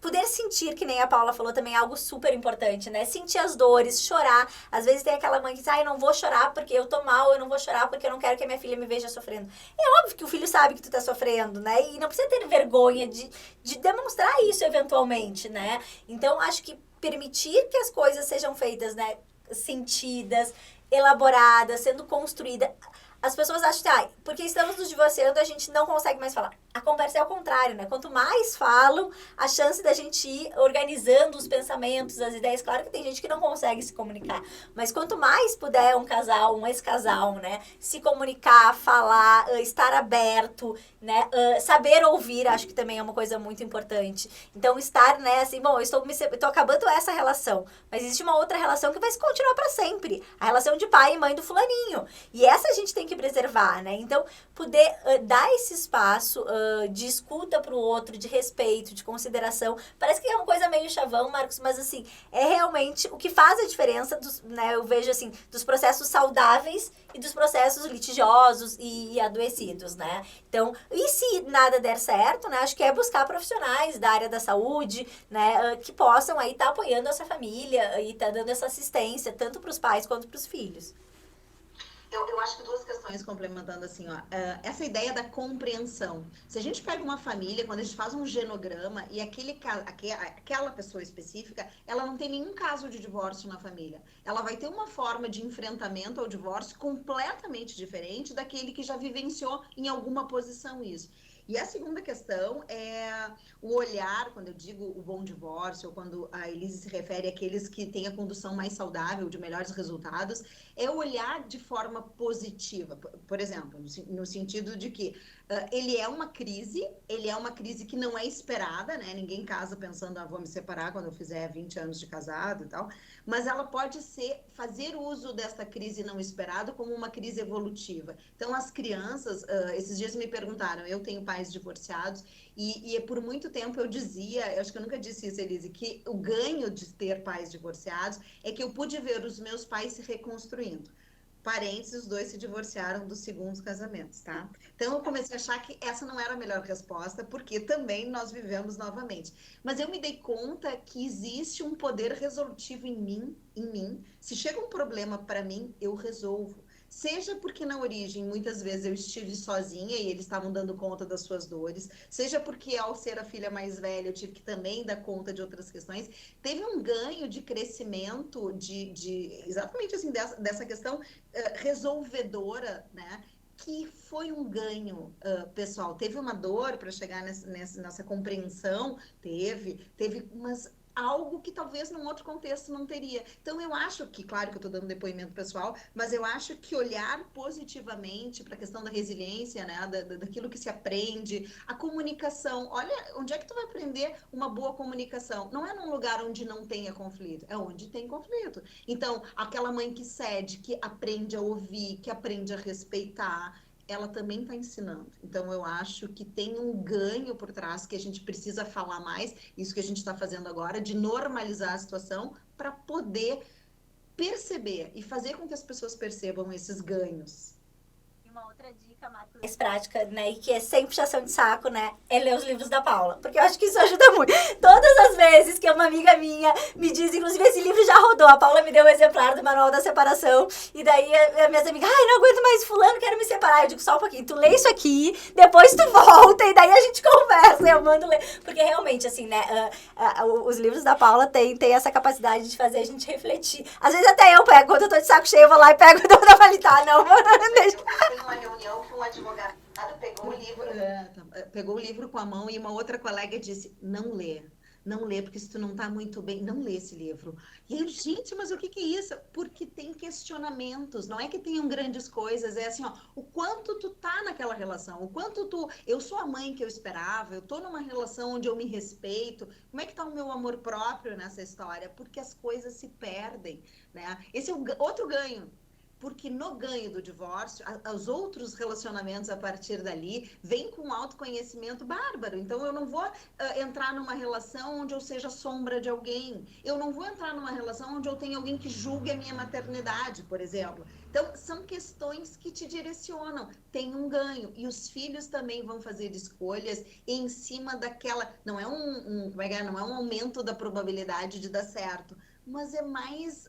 poder sentir, que nem a Paula falou também, é algo super importante, né? Sentir as dores, chorar. Às vezes tem aquela mãe que diz, eu não vou chorar porque eu tô mal, eu não vou chorar porque eu não quero que a minha filha me veja sofrendo. É óbvio que o filho sabe que tu tá sofrendo, né? E não precisa ter vergonha de demonstrar isso eventualmente, né? Então, acho que permitir que as coisas sejam feitas, né? Sentidas, elaboradas, sendo construídas. As pessoas acham que, porque estamos nos divorciando, a gente não consegue mais falar. A conversa é ao contrário, né? Quanto mais falam, a chance da gente ir organizando os pensamentos, as ideias. Claro que tem gente que não consegue se comunicar. Mas quanto mais puder um casal, um ex-casal, né? Se comunicar, falar, estar aberto, né? Saber ouvir, acho que também é uma coisa muito importante. Então, estar, né? Assim, bom, eu tô acabando essa relação. Mas existe uma outra relação que vai continuar para sempre. A relação de pai e mãe do fulaninho. E essa a gente tem que preservar, né? Então, poder dar esse espaço de escuta para o outro, de respeito, de consideração. Parece que é uma coisa meio chavão, Marcos, mas assim, é realmente o que faz a diferença né, eu vejo assim, dos processos saudáveis e dos processos litigiosos e adoecidos, né? Então, e se nada der certo, né? Acho que é buscar profissionais da área da saúde, né? Que possam aí estar apoiando essa família e estar dando essa assistência, tanto para os pais quanto para os filhos. Eu acho que 2 questões complementando assim, essa ideia da compreensão. Se a gente pega uma família, quando a gente faz um genograma e aquela pessoa específica, ela não tem nenhum caso de divórcio na família. Ela vai ter uma forma de enfrentamento ao divórcio completamente diferente daquele que já vivenciou em alguma posição isso. E a segunda questão é o olhar, quando eu digo o bom divórcio, ou quando a Elise se refere àqueles que têm a condução mais saudável, de melhores resultados, é olhar de forma positiva. Por exemplo, no sentido de que ele é uma crise que não é esperada, né? Ninguém casa pensando, vou me separar quando eu fizer 20 anos de casado e tal, mas ela pode fazer uso desta crise não esperada como uma crise evolutiva. Então, as crianças, esses dias me perguntaram, eu tenho pais divorciados, e por muito tempo eu dizia, eu acho que eu nunca disse isso, Elise, que o ganho de ter pais divorciados é que eu pude ver os meus pais se reconstruindo. Parênteses, os dois se divorciaram dos segundos casamentos, tá? Então, eu comecei a achar que essa não era a melhor resposta, porque também nós vivemos novamente. Mas eu me dei conta que existe um poder resolutivo em mim. Se chega um problema para mim, eu resolvo. Seja porque na origem, muitas vezes, eu estive sozinha e eles estavam dando conta das suas dores, seja porque, ao ser a filha mais velha, eu tive que também dar conta de outras questões. Teve um ganho de crescimento, exatamente assim, dessa questão resolvedora, né? Que foi um ganho pessoal. Teve uma dor para chegar nessa compreensão, mas algo que talvez num outro contexto não teria. Então, eu acho que, claro que eu estou dando depoimento pessoal, mas eu acho que olhar positivamente para a questão da resiliência, né, daquilo que se aprende, a comunicação. Olha, onde é que tu vai aprender uma boa comunicação? Não é num lugar onde não tenha conflito, é onde tem conflito. Então, aquela mãe que cede, que aprende a ouvir, que aprende a respeitar, ela também está ensinando. Então, eu acho que tem um ganho por trás que a gente precisa falar mais, isso que a gente está fazendo agora, de normalizar a situação para poder perceber e fazer com que as pessoas percebam esses ganhos. Uma outra dica, Marcos, mais prática, né, e que é sem puxação de saco, né, é ler os livros da Paula, porque eu acho que isso ajuda muito. Todas as vezes que uma amiga minha me diz, inclusive esse livro já rodou, a Paula me deu um exemplar do Manual da Separação, e daí as minhas amigas, não aguento mais fulano, quero me separar. Eu digo, só um pouquinho, tu lê isso aqui, depois tu volta, e daí a gente conversa, eu mando ler, porque realmente, assim, né, os livros da Paula tem essa capacidade de fazer a gente refletir. Às vezes até eu pego, quando eu tô de saco cheio, eu vou lá e pego e dou pra validar, não, deixa. Uma reunião que um advogado pegou o livro com a mão e uma outra colega disse, não lê, porque se tu não tá muito bem, não lê esse livro. E eu, gente, mas o que é isso? Porque tem questionamentos, não é que tenham grandes coisas, é assim, ó, o quanto tu tá naquela relação, o quanto eu sou a mãe que eu esperava, eu tô numa relação onde eu me respeito, como é que tá o meu amor próprio nessa história? Porque as coisas se perdem, né? Esse é outro ganho. Porque no ganho do divórcio, os outros relacionamentos a partir dali vêm com um autoconhecimento bárbaro. Então, eu não vou entrar numa relação onde eu seja sombra de alguém. Eu não vou entrar numa relação onde eu tenha alguém que julgue a minha maternidade, por exemplo. Então, são questões que te direcionam. Tem um ganho. E os filhos também vão fazer escolhas em cima daquela... Não é não é um aumento da probabilidade de dar certo, mas é mais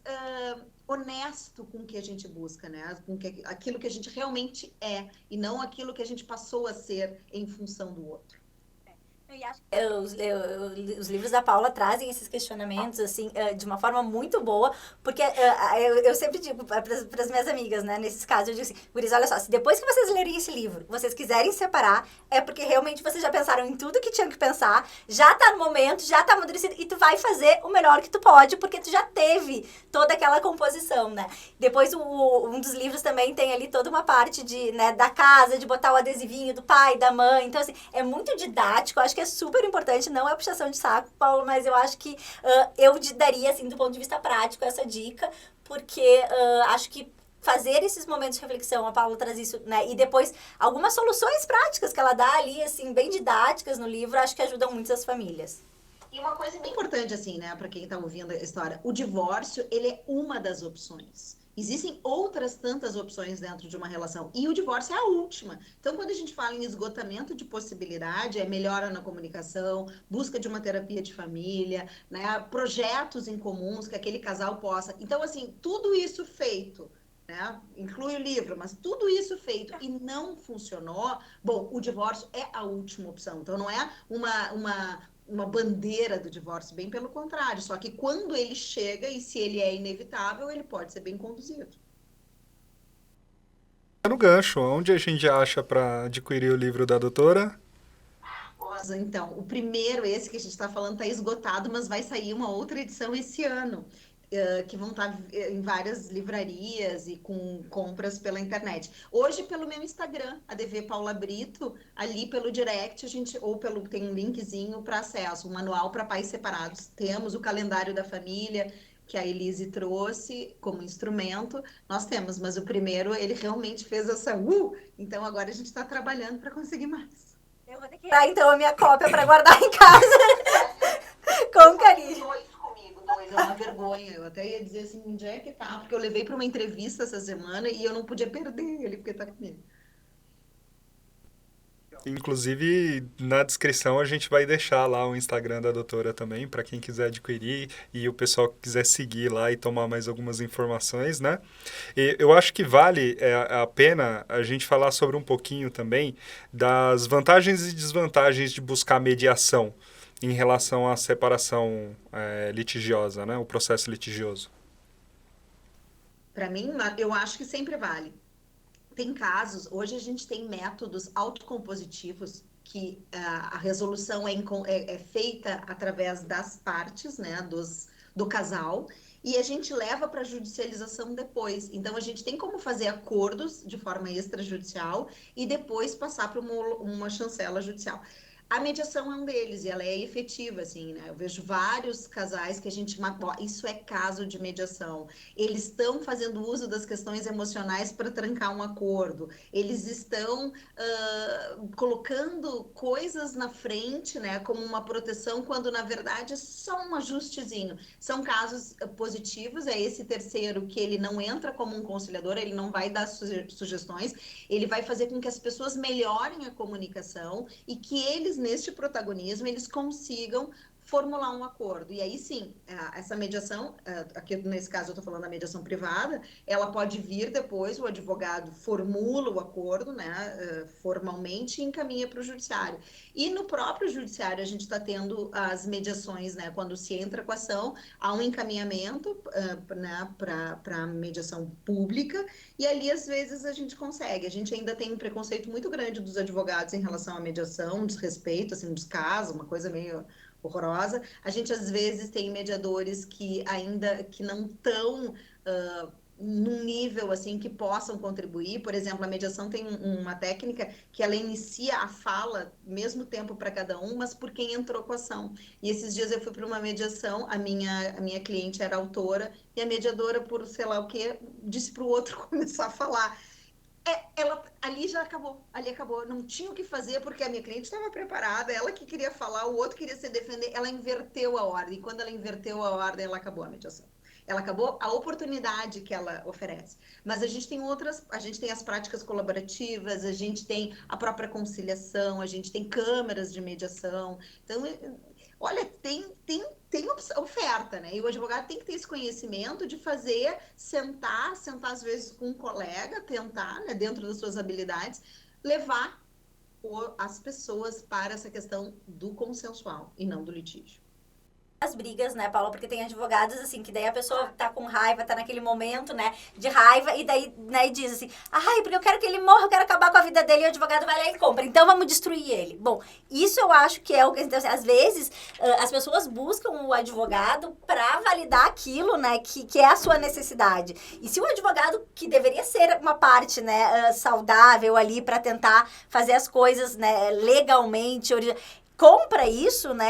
honesto com o que a gente busca, né? Com aquilo que a gente realmente é, e não aquilo que a gente passou a ser em função do outro. E acho que os livros da Paula trazem esses questionamentos, assim, de uma forma muito boa, porque eu sempre digo para as minhas amigas, né, nesses casos, eu digo assim, guris, olha só, se depois que vocês lerem esse livro, vocês quiserem separar, é porque realmente vocês já pensaram em tudo que tinham que pensar, já tá no momento, já tá amadurecido, e tu vai fazer o melhor que tu pode, porque tu já teve toda aquela composição, né. Depois, um dos livros também tem ali toda uma parte né, da casa, de botar o adesivinho do pai, da mãe, então, assim, é muito didático, acho que é super importante, não é puxação de saco, Paulo, mas eu acho que eu daria, assim, do ponto de vista prático, essa dica, porque acho que fazer esses momentos de reflexão, a Paula traz isso, né, e depois algumas soluções práticas que ela dá ali, assim, bem didáticas no livro, acho que ajudam muito as famílias. E uma coisa bem importante, assim, né, para quem está ouvindo a história, o divórcio, ele é uma das opções. Existem outras tantas opções dentro de uma relação, e o divórcio é a última. Então, quando a gente fala em esgotamento de possibilidade, é melhora na comunicação, busca de uma terapia de família, né, projetos em comuns que aquele casal possa... Então, assim, tudo isso feito, né, inclui o livro, mas tudo isso feito e não funcionou, bom, o divórcio é a última opção. Então, não é uma bandeira do divórcio, bem pelo contrário, só que quando ele chega e se ele é inevitável, ele pode ser bem conduzido. No gancho, onde a gente acha para adquirir o livro da doutora? Então, o primeiro, esse que a gente está falando, está esgotado, mas vai sair uma outra edição esse ano, que vão estar em várias livrarias e com compras pela internet. Hoje, pelo meu Instagram, ADV Paula Brito, ali pelo direct, tem um linkzinho para acesso, um manual para pais separados. Temos o calendário da família, que a Elise trouxe como instrumento, nós temos, mas o primeiro, ele realmente fez essa, então agora a gente está trabalhando para conseguir mais. Eu vou ter que dar, então, a minha cópia para guardar em casa. Com carinho. É uma vergonha. Eu até ia dizer assim, onde é que tá? Porque eu levei para uma entrevista essa semana e eu não podia perder ele, porque tá comigo. Inclusive, na descrição a gente vai deixar lá o Instagram da doutora também, para quem quiser adquirir e o pessoal que quiser seguir lá e tomar mais algumas informações, né? E eu acho que vale a pena a gente falar sobre um pouquinho também das vantagens e desvantagens de buscar mediação em relação à separação litigiosa, né? O processo litigioso. Para mim, eu acho que sempre vale. Tem casos, hoje a gente tem métodos autocompositivos que a resolução é feita através das partes, né, do casal, e a gente leva para a judicialização depois. Então, a gente tem como fazer acordos de forma extrajudicial e depois passar para uma chancela judicial. A mediação é um deles e ela é efetiva, assim, né? Eu vejo vários casais que a gente... Isso é caso de mediação. Eles estão fazendo uso das questões emocionais para trancar um acordo. Eles estão colocando coisas na frente, né? Como uma proteção, quando, na verdade, é só um ajustezinho. São casos positivos. É esse terceiro que ele não entra como um conciliador, ele não vai dar sugestões, ele vai fazer com que as pessoas melhorem a comunicação e que eles, neste protagonismo, eles consigam formular um acordo. E aí, sim, essa mediação, aqui nesse caso eu estou falando da mediação privada, ela pode vir depois, o advogado formula o acordo, né, formalmente e encaminha para o judiciário. E no próprio judiciário a gente está tendo as mediações, né, quando se entra com a ação, há um encaminhamento né, para mediação pública, e ali às vezes a gente consegue. A gente ainda tem um preconceito muito grande dos advogados em relação à mediação, um desrespeito, assim, um descaso, uma coisa meio horrorosa. A gente às vezes tem mediadores que ainda que não estão num nível assim que possam contribuir. Por exemplo, a mediação tem uma técnica que ela inicia a fala, mesmo tempo para cada um, mas por quem entrou com a ação. E esses dias eu fui para uma mediação, a minha cliente era autora, e a mediadora, por sei lá o que, disse para o outro começar a falar. Ela ali já acabou, ali acabou, não tinha o que fazer porque a minha cliente estava preparada, ela que queria falar, o outro queria se defender, ela inverteu a ordem, e quando ela inverteu a ordem, ela acabou a mediação. Ela acabou a oportunidade que ela oferece. Mas a gente tem a gente tem as práticas colaborativas, a gente tem a própria conciliação, a gente tem câmeras de mediação. Então, olha, tem oferta, né? E o advogado tem que ter esse conhecimento de sentar às vezes com um colega, tentar, né, dentro das suas habilidades, levar as pessoas para essa questão do consensual e não do litígio. As brigas, né, Paula? Porque tem advogados, assim, que daí a pessoa tá com raiva, tá naquele momento, né, de raiva, e daí, né, diz assim, porque eu quero que ele morra, eu quero acabar com a vida dele, e o advogado vai lá e compra, então vamos destruir ele. Bom, isso eu acho que é o que, então, assim, às vezes, as pessoas buscam o advogado pra validar aquilo, né, que é a sua necessidade. E se o advogado, que deveria ser uma parte, né, saudável ali pra tentar fazer as coisas, né, legalmente, compra isso, né,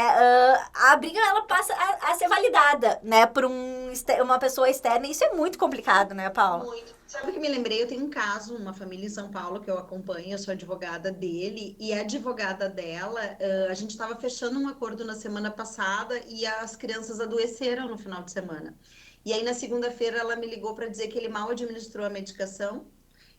a briga ela passa a ser validada, né, por uma pessoa externa, e isso é muito complicado, né, Paula? Muito. Sabe o que me lembrei? Eu tenho um caso, uma família em São Paulo que eu acompanho, eu sou advogada dele, e a advogada dela, a gente estava fechando um acordo na semana passada e as crianças adoeceram no final de semana. E aí, na segunda-feira, ela me ligou para dizer que ele mal administrou a medicação,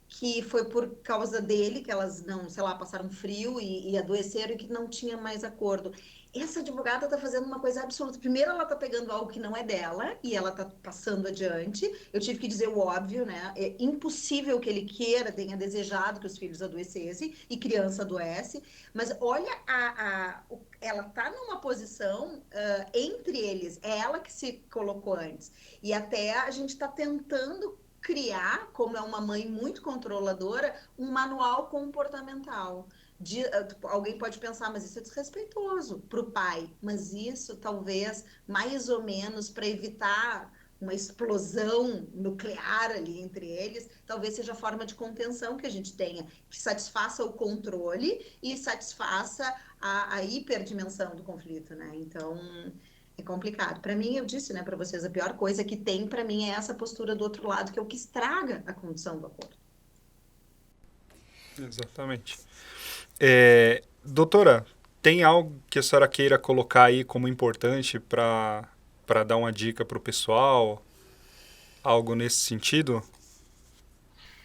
que foi por causa dele, que elas não, sei lá, passaram frio e adoeceram e que não tinha mais acordo. Essa advogada está fazendo uma coisa absoluta. Primeiro, ela está pegando algo que não é dela e ela está passando adiante. Eu tive que dizer o óbvio, né? É impossível que ele tenha desejado que os filhos adoecessem e criança adoece. Mas olha, ela está numa posição entre eles. É ela que se colocou antes. E até a gente está tentando criar, como é uma mãe muito controladora, um manual comportamental. Alguém pode pensar, mas isso é desrespeitoso para o pai. Mas isso, talvez, mais ou menos, para evitar uma explosão nuclear ali entre eles, talvez seja a forma de contenção que a gente tenha, que satisfaça o controle e satisfaça a hiperdimensão do conflito, né? Então, é complicado. Para mim, eu disse, né, para vocês, a pior coisa que tem para mim é essa postura do outro lado, que é o que estraga a condição do acordo. Exatamente. Doutora, tem algo que a senhora queira colocar aí como importante para dar uma dica para o pessoal? Algo nesse sentido?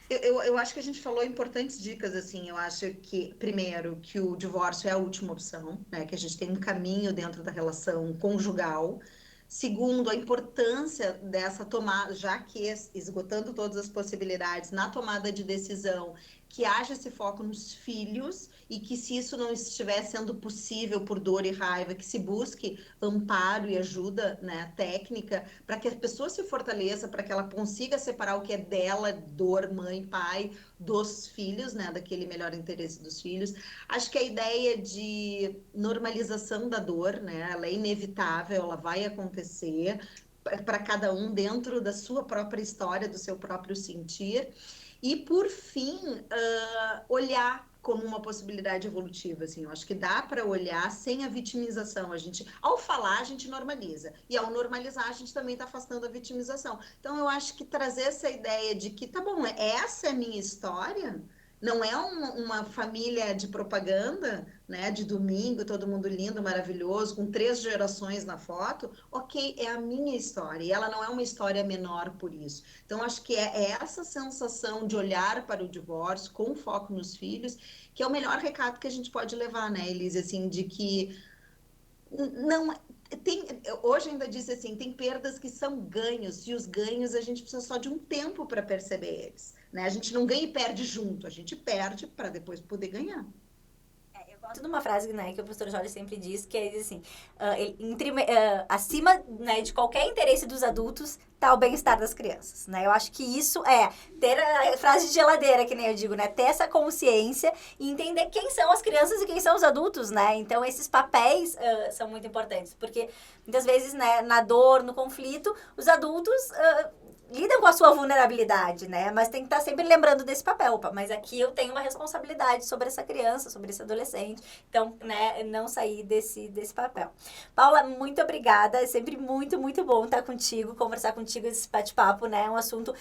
Eu acho que a gente falou importantes dicas, assim, eu acho que, primeiro, que o divórcio é a última opção, né, que a gente tem um caminho dentro da relação conjugal. Segundo, a importância dessa tomada, já que esgotando todas as possibilidades na tomada de decisão, que haja esse foco nos filhos e que, se isso não estiver sendo possível por dor e raiva, que se busque amparo e ajuda, né, técnica, para que a pessoa se fortaleça, para que ela consiga separar o que é dela, dor, mãe, pai, dos filhos, né, daquele melhor interesse dos filhos. Acho que a ideia de normalização da dor, né, ela é inevitável, ela vai acontecer para cada um dentro da sua própria história, do seu próprio sentir. E, por fim, olhar como uma possibilidade evolutiva, assim, eu acho que dá para olhar sem a vitimização. Ao falar, a gente normaliza, e ao normalizar, a gente também está afastando a vitimização. Então, eu acho que trazer essa ideia de que, tá bom, essa é a minha história, não é uma família de propaganda, né, de domingo, todo mundo lindo, maravilhoso, com 3 gerações na foto. Ok, é a minha história, e ela não é uma história menor por isso. Então, acho que é essa sensação de olhar para o divórcio com foco nos filhos, que é o melhor recado que a gente pode levar, né, Elise, assim, de que não tem, hoje ainda disse assim, tem perdas que são ganhos, e os ganhos a gente precisa só de um tempo para perceber eles, né? A gente não ganha e perde junto, a gente perde para depois poder ganhar. Eu gosto de uma frase, né, que o pastor Jorge sempre diz, que é assim, acima, né, de qualquer interesse dos adultos está o bem-estar das crianças, né? Eu acho que isso é ter a frase de geladeira, que nem eu digo, né? Ter essa consciência e entender quem são as crianças e quem são os adultos, né? Então, esses papéis são muito importantes, porque muitas vezes, né, na dor, no conflito, os adultos lidam com a sua vulnerabilidade, né? Mas tem que estar sempre lembrando desse papel. Opa, mas aqui eu tenho uma responsabilidade sobre essa criança, sobre esse adolescente. Então, né, não sair desse papel. Paula, muito obrigada. É sempre muito, muito bom estar contigo, conversar contigo, esse bate-papo, né? É um assunto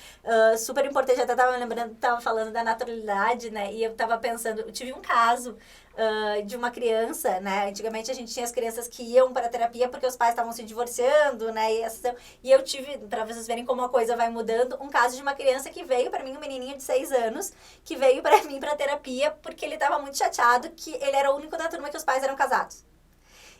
super importante. Eu até estava falando da naturalidade, né? E eu estava pensando, eu tive um caso de uma criança, né? Antigamente a gente tinha as crianças que iam para a terapia porque os pais estavam se divorciando, né? E eu tive, para vocês verem como a coisa vai mudando, um caso de uma criança que veio para mim, um menininho de 6 anos, que veio para mim para terapia porque ele estava muito chateado que ele era o único da turma que os pais eram casados.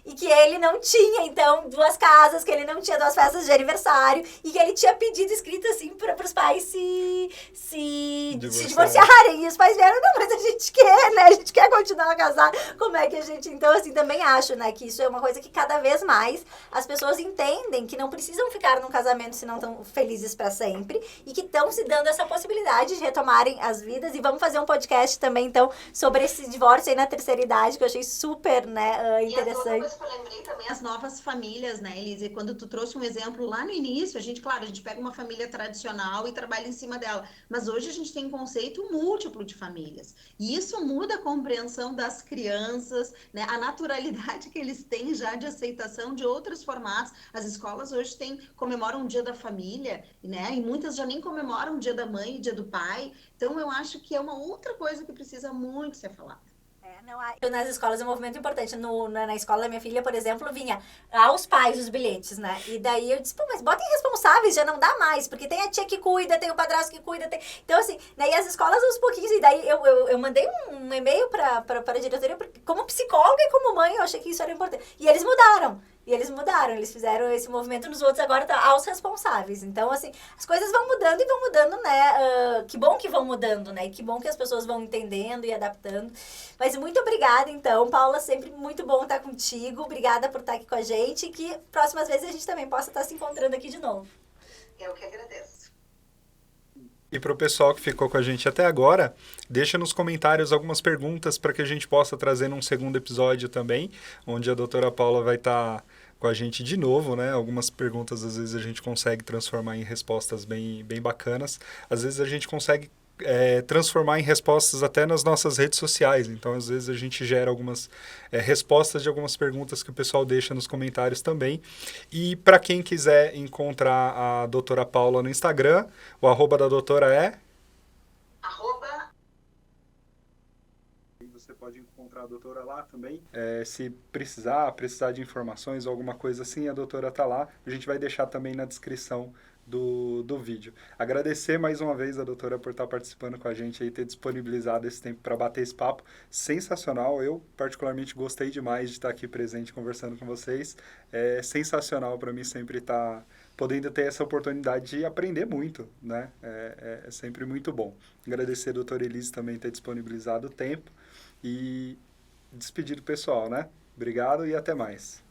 E que ele não tinha, então, 2 casas, que ele não tinha 2 festas de aniversário, e que ele tinha pedido escrito, assim, para os pais se divorciarem. E os pais vieram, não, mas a gente quer, né? A gente quer continuar a casar. Como é que a gente... Então, assim, também acho, né, que isso é uma coisa que cada vez mais as pessoas entendem que não precisam ficar num casamento se não estão felizes para sempre, e que estão se dando essa possibilidade de retomarem as vidas. E vamos fazer um podcast também, então, sobre esse divórcio aí na terceira idade, que eu achei super, né, interessante. Eu lembrei também as novas famílias, né, Elise? Quando tu trouxe um exemplo lá no início, a gente pega uma família tradicional e trabalha em cima dela. Mas hoje a gente tem um conceito múltiplo de famílias. E isso muda a compreensão das crianças, né? A naturalidade que eles têm já de aceitação de outros formatos. As escolas hoje comemoram o Dia da Família, né? E muitas já nem comemoram o Dia da Mãe e Dia do Pai. Então, eu acho que é uma outra coisa que precisa muito ser falada. Nas escolas é um movimento importante. Na escola da minha filha, por exemplo, vinha aos pais os bilhetes, né? E daí eu disse, pô, mas botem responsáveis, já não dá mais, porque tem a tia que cuida, tem o padrasto que cuida, tem... Então, assim, né, e as escolas aos pouquinhos, e daí eu mandei um e-mail para a diretoria, porque, como psicóloga e como mãe, eu achei que isso era importante. E eles mudaram, eles fizeram esse movimento nos outros, agora tá aos responsáveis. Então, assim, as coisas vão mudando, né? Que bom que vão mudando, né? E que bom que as pessoas vão entendendo e adaptando. Mas muito obrigada, então, Paula, sempre muito bom estar contigo. Obrigada por estar aqui com a gente e que próximas vezes a gente também possa estar se encontrando aqui de novo. Eu que agradeço. E para o pessoal que ficou com a gente até agora, deixa nos comentários algumas perguntas para que a gente possa trazer num segundo episódio também, onde a doutora Paula vai estar com a gente de novo, né? Algumas perguntas às vezes a gente consegue transformar em respostas bem bacanas. Às vezes a gente consegue transformar em respostas até nas nossas redes sociais. Então, às vezes, a gente gera algumas respostas de algumas perguntas que o pessoal deixa nos comentários também. E para quem quiser encontrar a doutora Paula no Instagram, o arroba da doutora é... Você pode encontrar a doutora lá também. Se precisar de informações ou alguma coisa assim, a doutora está lá. A gente vai deixar também na descrição do vídeo. Agradecer mais uma vez a doutora por estar participando com a gente e ter disponibilizado esse tempo para bater esse papo. Sensacional. Eu, particularmente, gostei demais de estar aqui presente conversando com vocês. É sensacional para mim sempre estar podendo ter essa oportunidade de aprender muito, né? É sempre muito bom. Agradecer a doutora Elise também ter disponibilizado o tempo e despedir do pessoal, né? Obrigado e até mais.